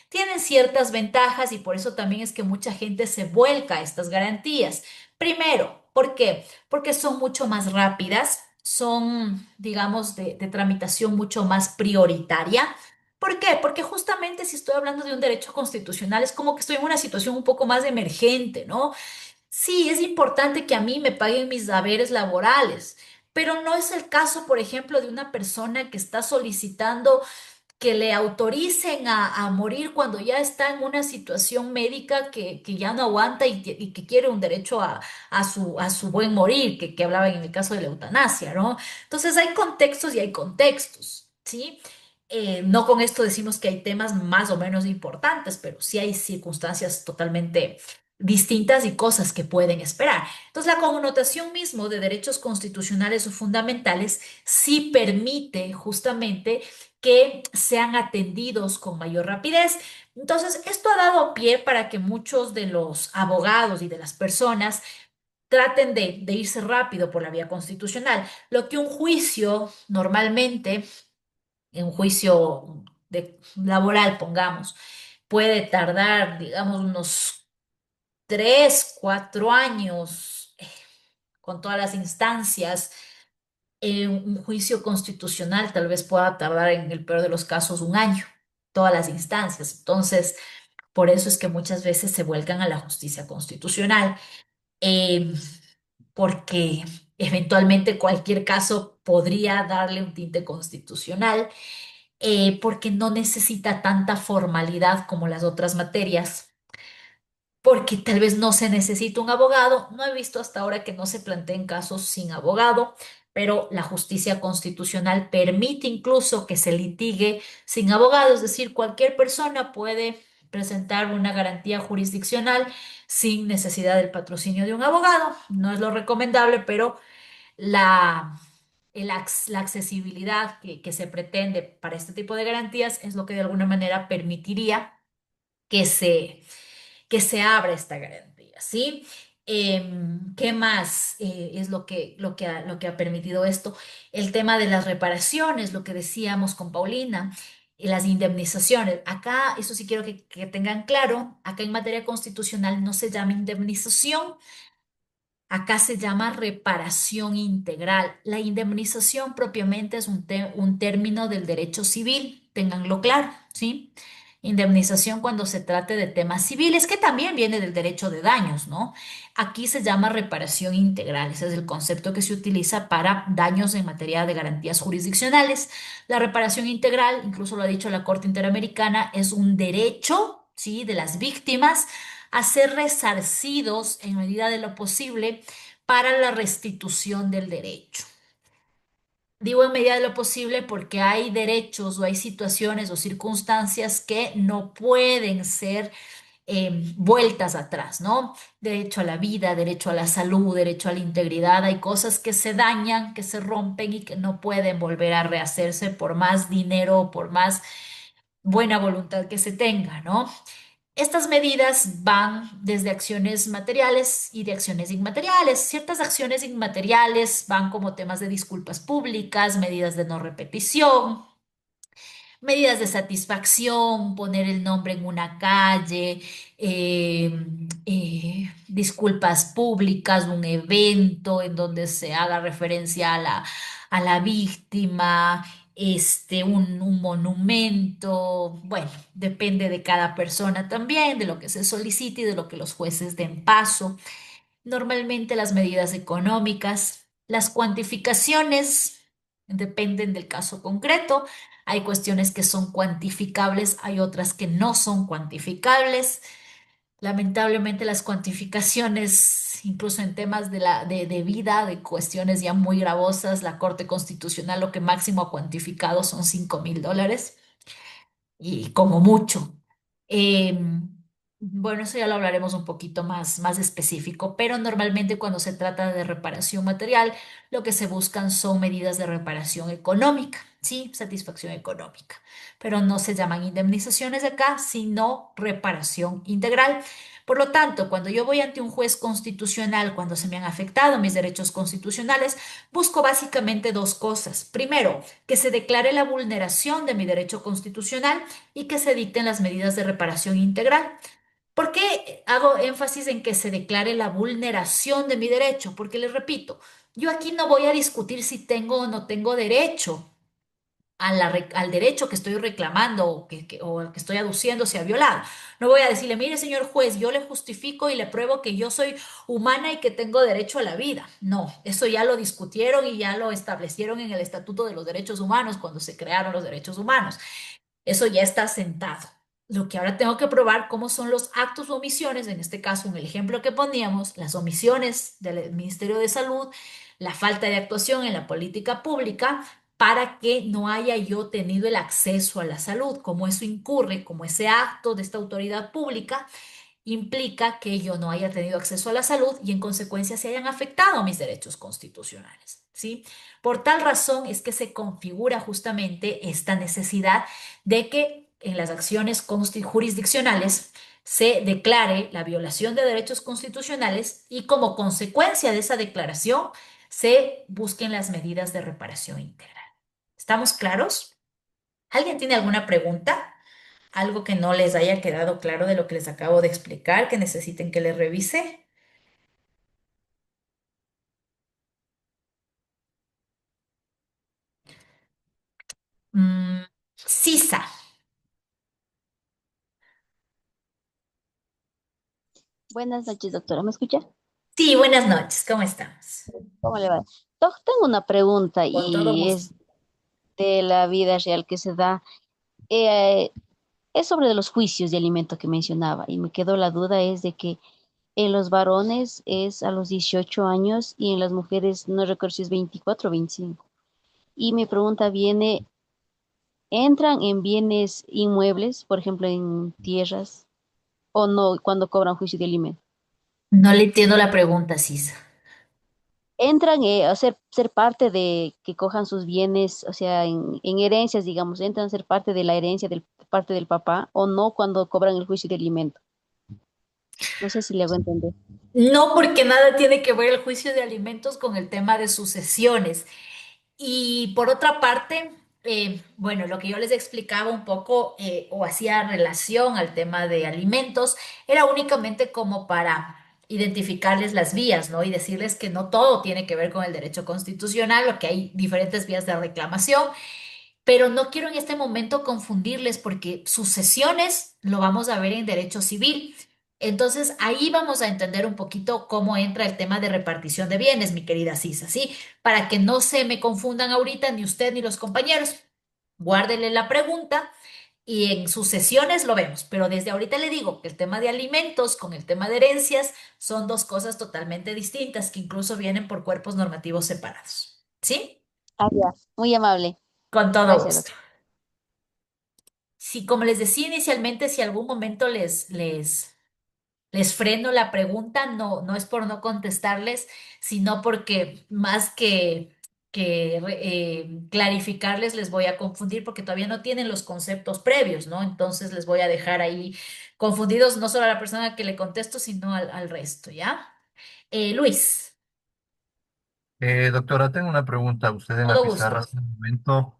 Speaker 1: tienen ciertas ventajas y por eso también es que mucha gente se vuelca a estas garantías. Primero, ¿por qué? Porque son mucho más rápidas, son, digamos, de tramitación mucho más prioritaria. ¿Por qué? Porque justamente si estoy hablando de un derecho constitucional, es como que estoy en una situación un poco más emergente, ¿no? Sí, es importante que a mí me paguen mis haberes laborales, pero no es el caso, por ejemplo, de una persona que está solicitando que le autoricen a morir cuando ya está en una situación médica que ya no aguanta y que quiere un derecho a su buen morir, que hablaba en el caso de la eutanasia, ¿no? Entonces hay contextos y hay contextos, ¿sí? No con esto decimos que hay temas más o menos importantes, pero sí hay circunstancias totalmente distintas y cosas que pueden esperar. Entonces, la connotación mismo de derechos constitucionales o fundamentales sí permite justamente que sean atendidos con mayor rapidez. Entonces, esto ha dado pie para que muchos de los abogados y de las personas traten de irse rápido por la vía constitucional. Lo que un juicio normalmente, en un juicio laboral, pongamos, puede tardar, digamos, unos 3, 4 años con todas las instancias. Un juicio constitucional tal vez pueda tardar en el peor de los casos un año, todas las instancias. Entonces, por eso es que muchas veces se vuelcan a la justicia constitucional, eh, porque eventualmente cualquier caso podría darle un tinte constitucional, porque no necesita tanta formalidad como las otras materias porque tal vez no se necesita un abogado. No he visto hasta ahora que no se planteen casos sin abogado, pero la justicia constitucional permite incluso que se litigue sin abogado, es decir, cualquier persona puede presentar una garantía jurisdiccional sin necesidad del patrocinio de un abogado. No es lo recomendable, pero la, la accesibilidad que se pretende para este tipo de garantías es lo que de alguna manera permitiría que que se abra esta garantía, ¿sí? ¿Qué más es lo que ha permitido esto? El tema de las reparaciones, lo que decíamos con Paulina, y las indemnizaciones. Acá, eso sí quiero que tengan claro, acá en materia constitucional no se llama indemnización, acá se llama reparación integral. La indemnización propiamente es un término del derecho civil, ténganlo claro, ¿sí? Indemnización cuando se trate de temas civiles, que también viene del derecho de daños, ¿no? Aquí se llama reparación integral, ese es el concepto que se utiliza para daños en materia de garantías jurisdiccionales. La reparación integral, incluso lo ha dicho la Corte Interamericana, es un derecho, ¿sí? De las víctimas a ser resarcidos en medida de lo posible para la restitución del derecho. Digo en medida de lo posible porque hay derechos o hay situaciones o circunstancias que no pueden ser vueltas atrás, ¿no? Derecho a la vida, derecho a la salud, derecho a la integridad. Hay cosas que se dañan, que se rompen y que no pueden volver a rehacerse por más dinero o por más buena voluntad que se tenga, ¿no? Estas medidas van desde acciones materiales y de acciones inmateriales. Ciertas acciones inmateriales van como temas de disculpas públicas, medidas de no repetición, medidas de satisfacción, poner el nombre en una calle, eh, disculpas públicas, un evento en donde se haga referencia a la víctima, un monumento. Bueno, depende de cada persona también, de lo que se solicite y de lo que los jueces den paso. Normalmente las medidas económicas, las cuantificaciones dependen del caso concreto. Hay cuestiones que son cuantificables, hay otras que no son cuantificables. Lamentablemente las cuantificaciones, incluso en temas de vida, de cuestiones ya muy gravosas, la Corte Constitucional lo que máximo ha cuantificado son $5.000 y como mucho. Eh, bueno, eso ya lo hablaremos un poquito más específico, pero normalmente cuando se trata de reparación material, lo que se buscan son medidas de reparación económica, ¿sí? Satisfacción económica, pero no se llaman indemnizaciones acá, sino reparación integral. Por lo tanto, cuando yo voy ante un juez constitucional, cuando se me han afectado mis derechos constitucionales, busco básicamente dos cosas. Primero, que se declare la vulneración de mi derecho constitucional y que se dicten las medidas de reparación integral. ¿Por qué hago énfasis en que se declare la vulneración de mi derecho? Porque les repito, yo aquí no voy a discutir si tengo o no tengo derecho al derecho que estoy reclamando o al que estoy aduciendo sea violado. No voy a decirle, mire, señor juez, yo le justifico y le pruebo que yo soy humana y que tengo derecho a la vida. No, eso ya lo discutieron y ya lo establecieron en el Estatuto de los Derechos Humanos cuando se crearon los derechos humanos. Eso ya está sentado. Lo que ahora tengo que probar cómo son los actos o omisiones, en este caso, en el ejemplo que poníamos, las omisiones del Ministerio de Salud, la falta de actuación en la política pública para que no haya yo tenido el acceso a la salud, como eso incurre, como ese acto de esta autoridad pública implica que yo no haya tenido acceso a la salud y en consecuencia se hayan afectado mis derechos constitucionales, ¿sí? Por tal razón es que se configura justamente esta necesidad de que en las acciones jurisdiccionales se declare la violación de derechos constitucionales y como consecuencia de esa declaración se busquen las medidas de reparación integral. ¿Estamos claros? ¿Alguien tiene alguna pregunta? ¿Algo que no les haya quedado claro de lo que les acabo de explicar, que necesiten que les revise? Sisa.
Speaker 4: Buenas noches, doctora. ¿Me escucha?
Speaker 1: Sí, buenas noches, ¿cómo estamos?
Speaker 4: ¿Cómo le va? Tengo una pregunta
Speaker 1: Con todo
Speaker 4: y
Speaker 1: gusto.
Speaker 4: es de la vida real que se da. Eh, es sobre de los juicios de alimento que mencionaba y me quedó la duda es de que en los varones es a los 18 años y en las mujeres no recuerdo si es 24 o 25. Y mi pregunta viene, ¿entran en bienes inmuebles, por ejemplo, en tierras, o no cuando cobran juicio de alimento?
Speaker 1: No le entiendo la pregunta, Sisa.
Speaker 4: Entran a ser parte de que cojan sus bienes, o sea, en herencias, digamos, entran a ser parte de la herencia del parte del papá o no cuando cobran el juicio de alimento. No sé si le hago entender.
Speaker 1: No, porque nada tiene que ver el juicio de alimentos con el tema de sucesiones. Y por otra parte, bueno, lo que yo les explicaba un poco o hacía relación al tema de alimentos era únicamente como para identificarles las vías, ¿no? Y decirles que no todo tiene que ver con el derecho constitucional, lo que hay diferentes vías de reclamación, pero no quiero en este momento confundirles porque sucesiones lo vamos a ver en derecho civil. Entonces ahí vamos a entender un poquito cómo entra el tema de repartición de bienes, mi querida Sisa, ¿sí? Para que no se me confundan ahorita ni usted ni los compañeros. Guárdenle la pregunta y en sucesiones lo vemos, pero desde ahorita le digo que el tema de alimentos con el tema de herencias son dos cosas totalmente distintas que incluso vienen por cuerpos normativos separados, ¿sí?
Speaker 4: Ah, ya. Muy amable.
Speaker 1: Con todo
Speaker 4: Gracias,
Speaker 1: gusto.
Speaker 4: doctor.
Speaker 1: Sí, como les decía inicialmente, si algún momento les freno la pregunta, no es por no contestarles, sino porque más que clarificarles, les voy a confundir porque todavía no tienen los conceptos previos, ¿no? Entonces les voy a dejar ahí confundidos no solo a la persona que le contesto, sino al resto, ¿ya? Luis,
Speaker 2: Doctora, tengo una pregunta. Usted en la
Speaker 1: todo
Speaker 2: pizarra
Speaker 1: gusto.
Speaker 2: hace un momento,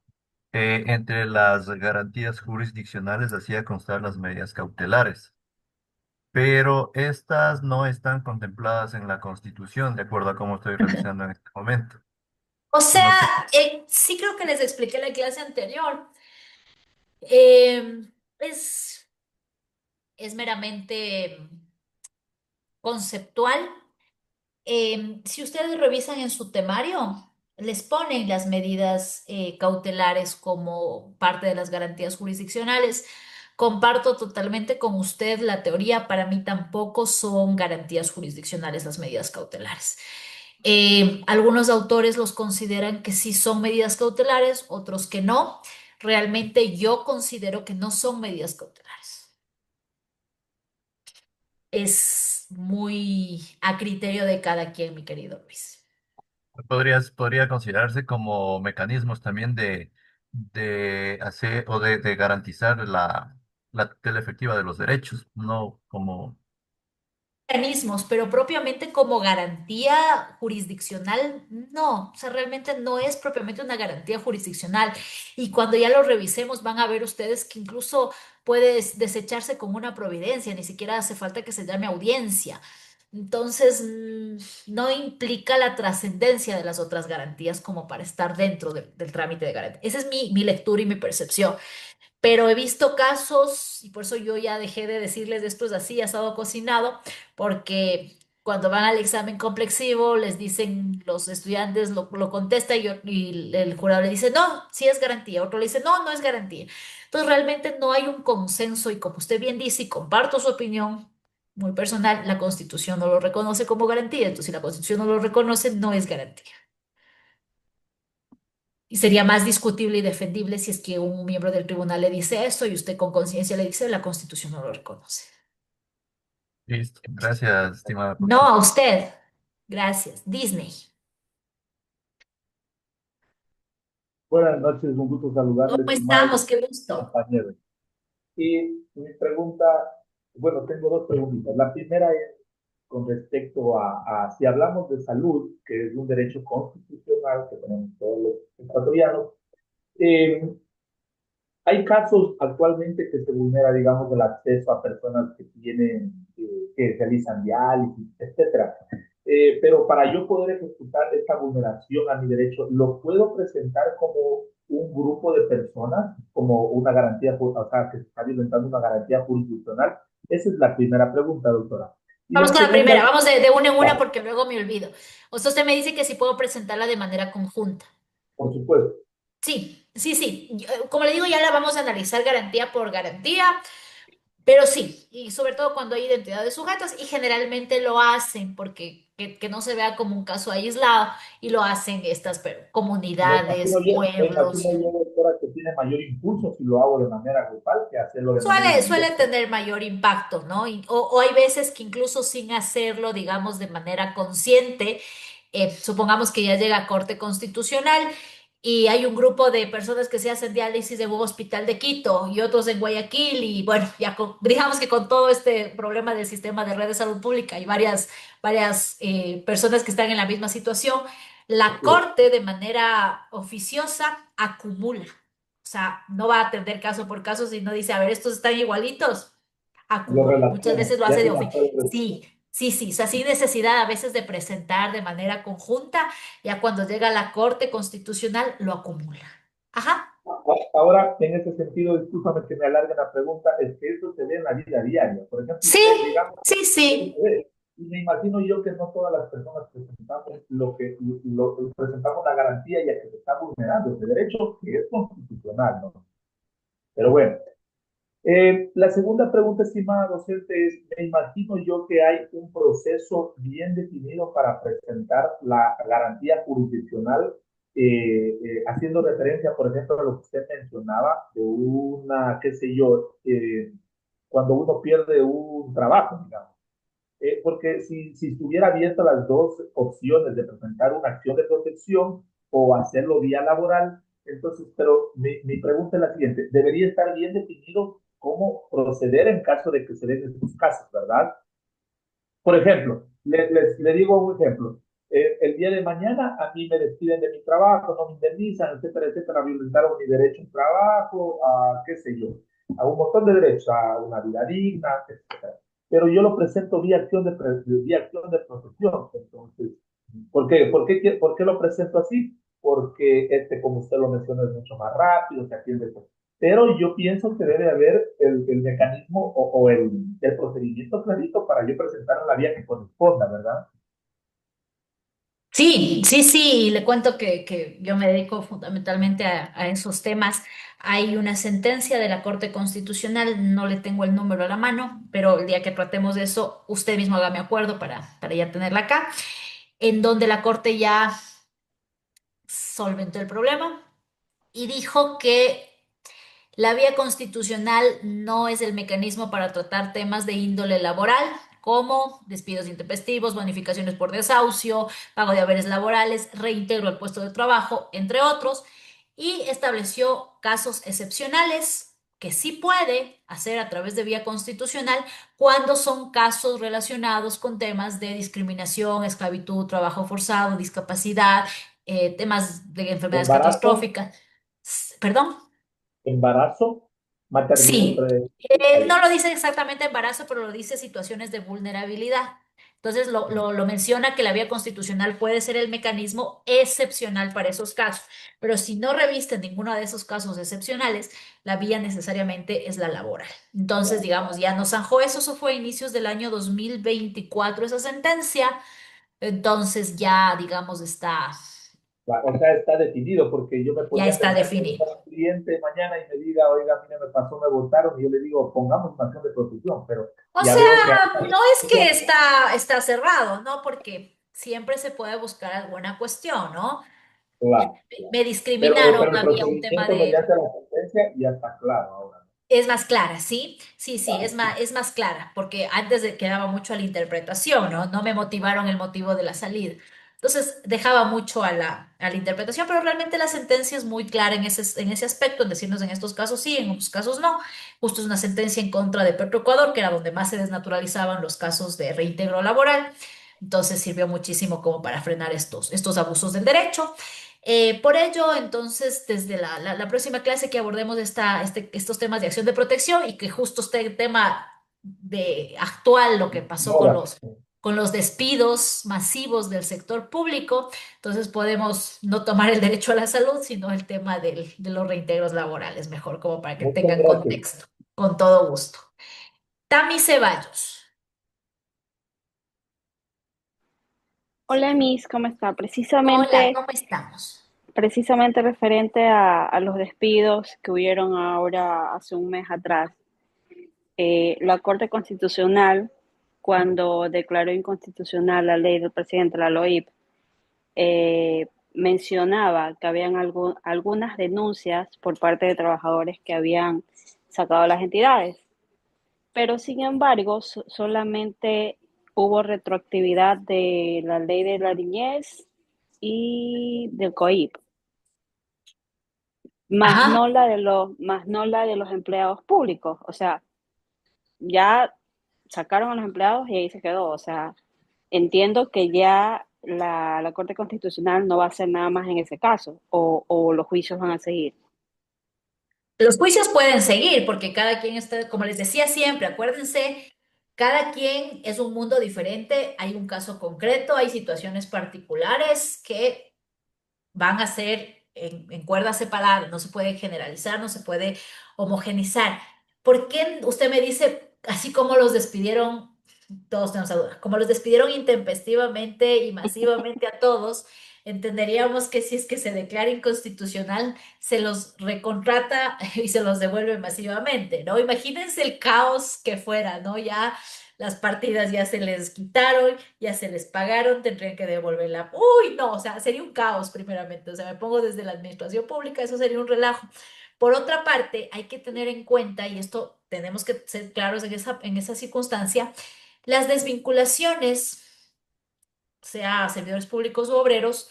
Speaker 2: entre las garantías jurisdiccionales hacía constar las medidas cautelares. pero estas no están contempladas en la Constitución, de acuerdo a cómo estoy revisando en este momento.
Speaker 1: O sea,
Speaker 2: No sé.
Speaker 1: sí creo que les expliqué en la clase anterior. Eh, es, es meramente conceptual. Si ustedes revisan en su temario, les ponen las medidas cautelares como parte de las garantías jurisdiccionales. Comparto totalmente con usted la teoría. Para mí tampoco son garantías jurisdiccionales las medidas cautelares. Algunos autores los consideran que sí son medidas cautelares, otros que no. Realmente yo considero que no son medidas cautelares. Es muy a criterio de cada quien, mi querido Luis.
Speaker 2: Podría considerarse como mecanismos también de hacer o de garantizar la tutela efectiva de los derechos, no como...
Speaker 1: Mecanismos, pero propiamente como garantía jurisdiccional, no, o sea, realmente no es propiamente una garantía jurisdiccional. Y cuando ya lo revisemos, van a ver ustedes que incluso puede desecharse con una providencia, ni siquiera hace falta que se llame audiencia. Entonces, no implica la trascendencia de las otras garantías como para estar dentro del trámite de garantía. Esa es mi lectura y mi percepción. Pero he visto casos, y por eso yo ya dejé de decirles esto es así, asado cocinado, porque cuando van al examen complexivo, les dicen los estudiantes, lo contesta y el jurado le dice, no, sí es garantía. Otro le dice, no, no es garantía. Entonces realmente no hay un consenso y como usted bien dice, y comparto su opinión muy personal, la Constitución no lo reconoce como garantía. Entonces si la Constitución no lo reconoce, no es garantía. Y sería más discutible y defendible si es que un miembro del tribunal le dice eso y usted con conciencia le dice la Constitución no lo reconoce.
Speaker 2: Listo. Gracias, estimada
Speaker 1: No
Speaker 2: profesora.
Speaker 1: a usted. Gracias. Disney.
Speaker 5: Buenas noches, un gusto
Speaker 1: ¿Cómo
Speaker 5: saludarles, estimados
Speaker 1: estamos? Qué gusto.
Speaker 5: compañeros. Y mi pregunta, bueno, tengo dos preguntas. La primera es con respecto a si hablamos de salud, que es un derecho constitucional que tenemos todos los ecuatorianos, eh, hay casos actualmente que se vulnera, digamos, el acceso a personas que tienen, que realizan diálisis, etcétera. Pero para yo poder ejecutar esta vulneración a mi derecho, ¿lo puedo presentar como un grupo de personas, como una garantía, o sea, que se está violentando una garantía jurisdiccional? Esa es la primera pregunta, doctora. Y
Speaker 1: Vamos
Speaker 5: la
Speaker 1: con la
Speaker 5: segunda,
Speaker 1: primera. Vamos de una en una porque luego me olvido. O sea, usted me dice que si puedo presentarla de manera conjunta.
Speaker 5: por supuesto,
Speaker 1: Sí, sí, sí. Como le digo, ya la vamos a analizar garantía por garantía. Pero sí, y sobre todo cuando hay identidades sujetas, y generalmente lo hacen porque que no se vea como un caso aislado, y lo hacen estas comunidades,
Speaker 5: me
Speaker 1: pueblos.
Speaker 5: imagino yo, doctora, que tiene mayor impulso si lo hago de manera grupal que hacerlo de manera
Speaker 1: Suele
Speaker 5: individual.
Speaker 1: tener mayor impacto, ¿no? O hay veces que incluso sin hacerlo, digamos, de manera consciente, supongamos que ya llega a Corte Constitucional y hay un grupo de personas que se hacen diálisis en un hospital de Quito y otros en Guayaquil y bueno, ya digamos que con todo este problema del sistema de red de salud pública y varias personas que están en la misma situación, la Corte de manera oficiosa acumula. O sea, no va a atender caso por caso, sino dice, a ver, estos están igualitos,
Speaker 5: Lo
Speaker 1: acumula. Muchas
Speaker 5: relaciona,
Speaker 1: veces lo
Speaker 5: ya
Speaker 1: hace de
Speaker 5: tiene
Speaker 1: oficio.
Speaker 5: acuerdo.
Speaker 1: Sí, sí, sí. O sea, sin necesidad a veces de presentar de manera conjunta, ya cuando llega a la Corte Constitucional lo acumula. Ajá.
Speaker 5: Ahora, en ese sentido, discúlpame que me alargue la pregunta, es que eso se ve en la vida diaria. Por ejemplo,
Speaker 1: Sí,
Speaker 5: usted, digamos,
Speaker 1: sí, sí.
Speaker 5: y me imagino yo que no todas las personas presentamos presentamos la garantía ya que se está vulnerando ese derecho que es constitucional, ¿no? Pero bueno, la segunda pregunta, estimada docente, es, me imagino yo que hay un proceso bien definido para presentar la garantía jurisdiccional, haciendo referencia, por ejemplo, a lo que usted mencionaba, de una, qué sé yo, cuando uno pierde un trabajo, digamos. Porque si estuviera abierta las dos opciones de presentar una acción de protección o hacerlo vía laboral, entonces, pero mi pregunta es la siguiente, debería estar bien definido cómo proceder en caso de que se den estos casos, ¿verdad? Por ejemplo, le digo un ejemplo. El día de mañana a mí me despiden de mi trabajo, no me indemnizan, etcétera, etcétera, violentaron mi derecho a un trabajo, a qué sé yo, a un montón de derechos, a una vida digna, etcétera. pero yo lo presento vía vía acción de protección. Entonces, ¿por qué lo presento así? Porque como usted lo menciona, es mucho más rápido, se atiende. Pero yo pienso que debe haber el mecanismo o el procedimiento clarito para yo presentar en la vía que corresponda, ¿verdad?
Speaker 1: Sí, sí, sí, y le cuento que yo me dedico fundamentalmente a esos temas. Hay una sentencia de la Corte Constitucional, no le tengo el número a la mano, pero el día que tratemos de eso, usted mismo hágame acuerdo para ya tenerla acá, en donde la Corte ya solventó el problema y dijo que la vía constitucional no es el mecanismo para tratar temas de índole laboral, como despidos intempestivos, bonificaciones por desahucio, pago de haberes laborales, reintegro al puesto de trabajo, entre otros, y estableció casos excepcionales que sí puede hacer a través de vía constitucional cuando son casos relacionados con temas de discriminación, esclavitud, trabajo forzado, discapacidad, temas de enfermedades
Speaker 5: Embarazo,
Speaker 1: catastróficas. Perdón.
Speaker 5: embarazo, maternidad,
Speaker 1: Sí,
Speaker 5: ahí.
Speaker 1: no lo dice exactamente embarazo, pero lo dice situaciones de vulnerabilidad. Entonces lo menciona que la vía constitucional puede ser el mecanismo excepcional para esos casos, pero si no reviste ninguno de esos casos excepcionales, la vía necesariamente es la laboral. Entonces, digamos, ya nos zanjó eso, eso fue a inicios del año 2024 esa sentencia, entonces ya, digamos,
Speaker 5: O sea, está definido, porque yo me
Speaker 1: ya
Speaker 5: ponía a
Speaker 1: está
Speaker 5: pensar que
Speaker 1: definido.
Speaker 5: venga un cliente mañana y me diga, oiga, mire, me pasó, me votaron, y yo le digo, pongamos una acción de protección, pero
Speaker 1: O
Speaker 5: ya
Speaker 1: sea,
Speaker 5: veo que
Speaker 1: no es que está cerrado, ¿no? Porque siempre se puede buscar alguna cuestión, ¿no?
Speaker 5: claro,
Speaker 1: Me
Speaker 5: pero,
Speaker 1: discriminaron,
Speaker 5: pero el
Speaker 1: había un tema
Speaker 5: procedimiento
Speaker 1: de...
Speaker 5: mediante la sentencia ya está claro ahora.
Speaker 1: Es más clara, ¿sí? Sí, sí,
Speaker 5: Claro,
Speaker 1: es más clara, porque antes quedaba mucho a la interpretación, ¿no? No me motivaron el motivo de la salida. Entonces dejaba mucho a la interpretación, pero realmente la sentencia es muy clara en ese aspecto, en decirnos en estos casos sí, en otros casos no. Justo es una sentencia en contra de Petroecuador, que era donde más se desnaturalizaban los casos de reintegro laboral. Entonces sirvió muchísimo como para frenar estos abusos del derecho. Por ello, entonces, desde la próxima clase que abordemos estos temas de acción de protección y que justo este tema de actual, lo que pasó con
Speaker 5: moda.
Speaker 1: con los despidos masivos del sector público, entonces podemos no tomar el derecho a la salud, sino el tema de los reintegros laborales, mejor como para que
Speaker 5: Muchas
Speaker 1: tengan
Speaker 5: gracias.
Speaker 1: contexto. Con todo gusto. Tami Ceballos.
Speaker 6: Hola Miss, ¿cómo está?
Speaker 1: Hola,
Speaker 6: Precisamente,
Speaker 1: ¿cómo estamos?
Speaker 6: precisamente referente a los despidos que hubieron ahora hace un mes atrás, la Corte Constitucional, cuando declaró inconstitucional la ley del presidente, la LOIP, mencionaba que habían algunas denuncias por parte de trabajadores que habían sacado las entidades, pero sin embargo solamente hubo retroactividad de la ley de la niñez y del COIP,
Speaker 1: Ajá.
Speaker 6: más no la de los empleados públicos. O sea, ya sacaron a los empleados y ahí se quedó. O sea, entiendo que ya la Corte Constitucional no va a hacer nada más en ese caso, o los juicios van a seguir.
Speaker 1: Los juicios pueden seguir porque cada quien está, como les decía siempre, acuérdense, cada quien es un mundo diferente, hay un caso concreto, hay situaciones particulares que van a ser en cuerdas separadas, no se puede generalizar, no se puede homogenizar. ¿Por qué usted me dice, así como los despidieron, todos tenemos esa duda, como los despidieron intempestivamente y masivamente a todos, entenderíamos que si es que se declara inconstitucional, se los recontrata y se los devuelve masivamente, ¿no? Imagínense el caos que fuera, ¿no? Ya las partidas ya se les quitaron, ya se les pagaron, tendrían que devolverla. Uy, no, o sea, sería un caos primeramente. O sea, me pongo desde la administración pública, eso sería un relajo. Por otra parte, hay que tener en cuenta, y esto tenemos que ser claros en esa circunstancia, las desvinculaciones, sea servidores públicos u obreros,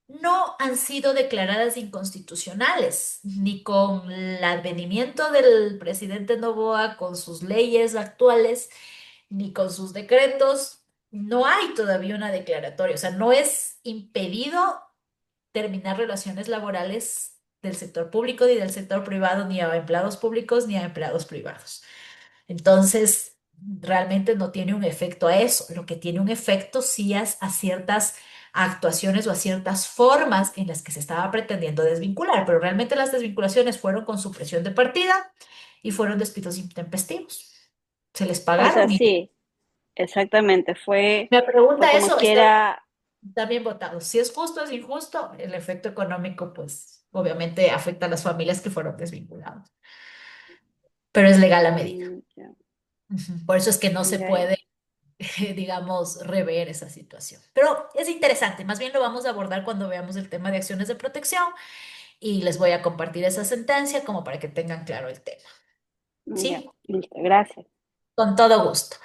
Speaker 1: no han sido declaradas inconstitucionales, ni con el advenimiento del presidente Noboa, con sus leyes actuales, ni con sus decretos. No hay todavía una declaratoria, o sea, no es impedido terminar relaciones laborales del sector público ni del sector privado, ni a empleados públicos ni a empleados privados. Entonces, realmente no tiene un efecto a eso. Lo que tiene un efecto sí es a ciertas actuaciones o a ciertas formas en las que se estaba pretendiendo desvincular, pero realmente las desvinculaciones fueron con supresión de partida y fueron despidos intempestivos. Se les
Speaker 6: O sea,
Speaker 1: pagaron y
Speaker 6: sí, exactamente.
Speaker 1: me
Speaker 6: Fue
Speaker 1: pregunta
Speaker 6: como
Speaker 1: eso,
Speaker 6: quiera.
Speaker 1: está bien votado. Si es justo o es injusto, el efecto económico, pues obviamente afecta a las familias que fueron desvinculadas, pero es legal la medida.
Speaker 6: Ya,
Speaker 1: Ujú. Por eso es que no se
Speaker 6: ya, ya.
Speaker 1: puede, digamos, rever esa situación. Pero es interesante, más bien lo vamos a abordar cuando veamos el tema de acciones de protección y les voy a compartir esa sentencia como para que tengan claro el tema.
Speaker 6: Ya,
Speaker 1: ¿Sí?
Speaker 6: listo, gracias.
Speaker 1: Con todo gusto.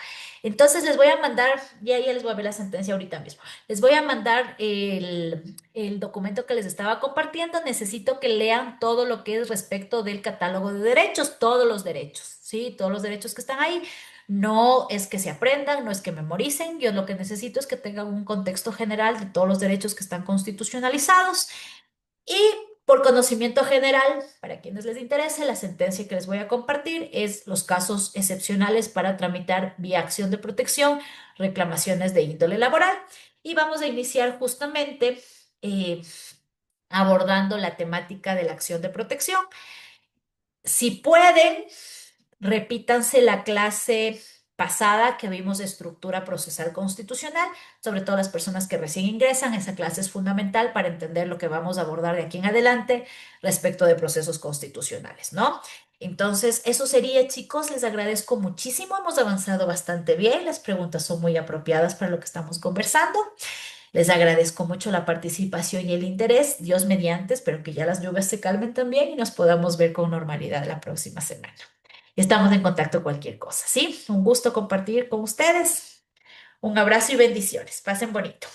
Speaker 1: Entonces les voy a mandar, ya les voy a ver la sentencia ahorita mismo. Les voy a mandar el documento que les estaba compartiendo. Necesito que lean todo lo que es respecto del catálogo de derechos, todos los derechos, ¿sí? Todos los derechos que están ahí. No es que se aprendan, no es que memoricen. Yo lo que necesito es que tengan un contexto general de todos los derechos que están constitucionalizados. Y por conocimiento general, para quienes les interese, la sentencia que les voy a compartir es los casos excepcionales para tramitar vía acción de protección, reclamaciones de índole laboral. Y vamos a iniciar justamente abordando la temática de la acción de protección. Si pueden, repítanse la clase pasada que vimos de estructura procesal constitucional, sobre todo las personas que recién ingresan. Esa clase es fundamental para entender lo que vamos a abordar de aquí en adelante respecto de procesos constitucionales, ¿no? Entonces, eso sería, chicos, les agradezco muchísimo. Hemos avanzado bastante bien. Las preguntas son muy apropiadas para lo que estamos conversando. Les agradezco mucho la participación y el interés. Dios mediante, espero que ya las lluvias se calmen también y nos podamos ver con normalidad la próxima semana. Estamos en contacto cualquier cosa, ¿sí? Un gusto compartir con ustedes. Un abrazo y bendiciones. Pasen bonito.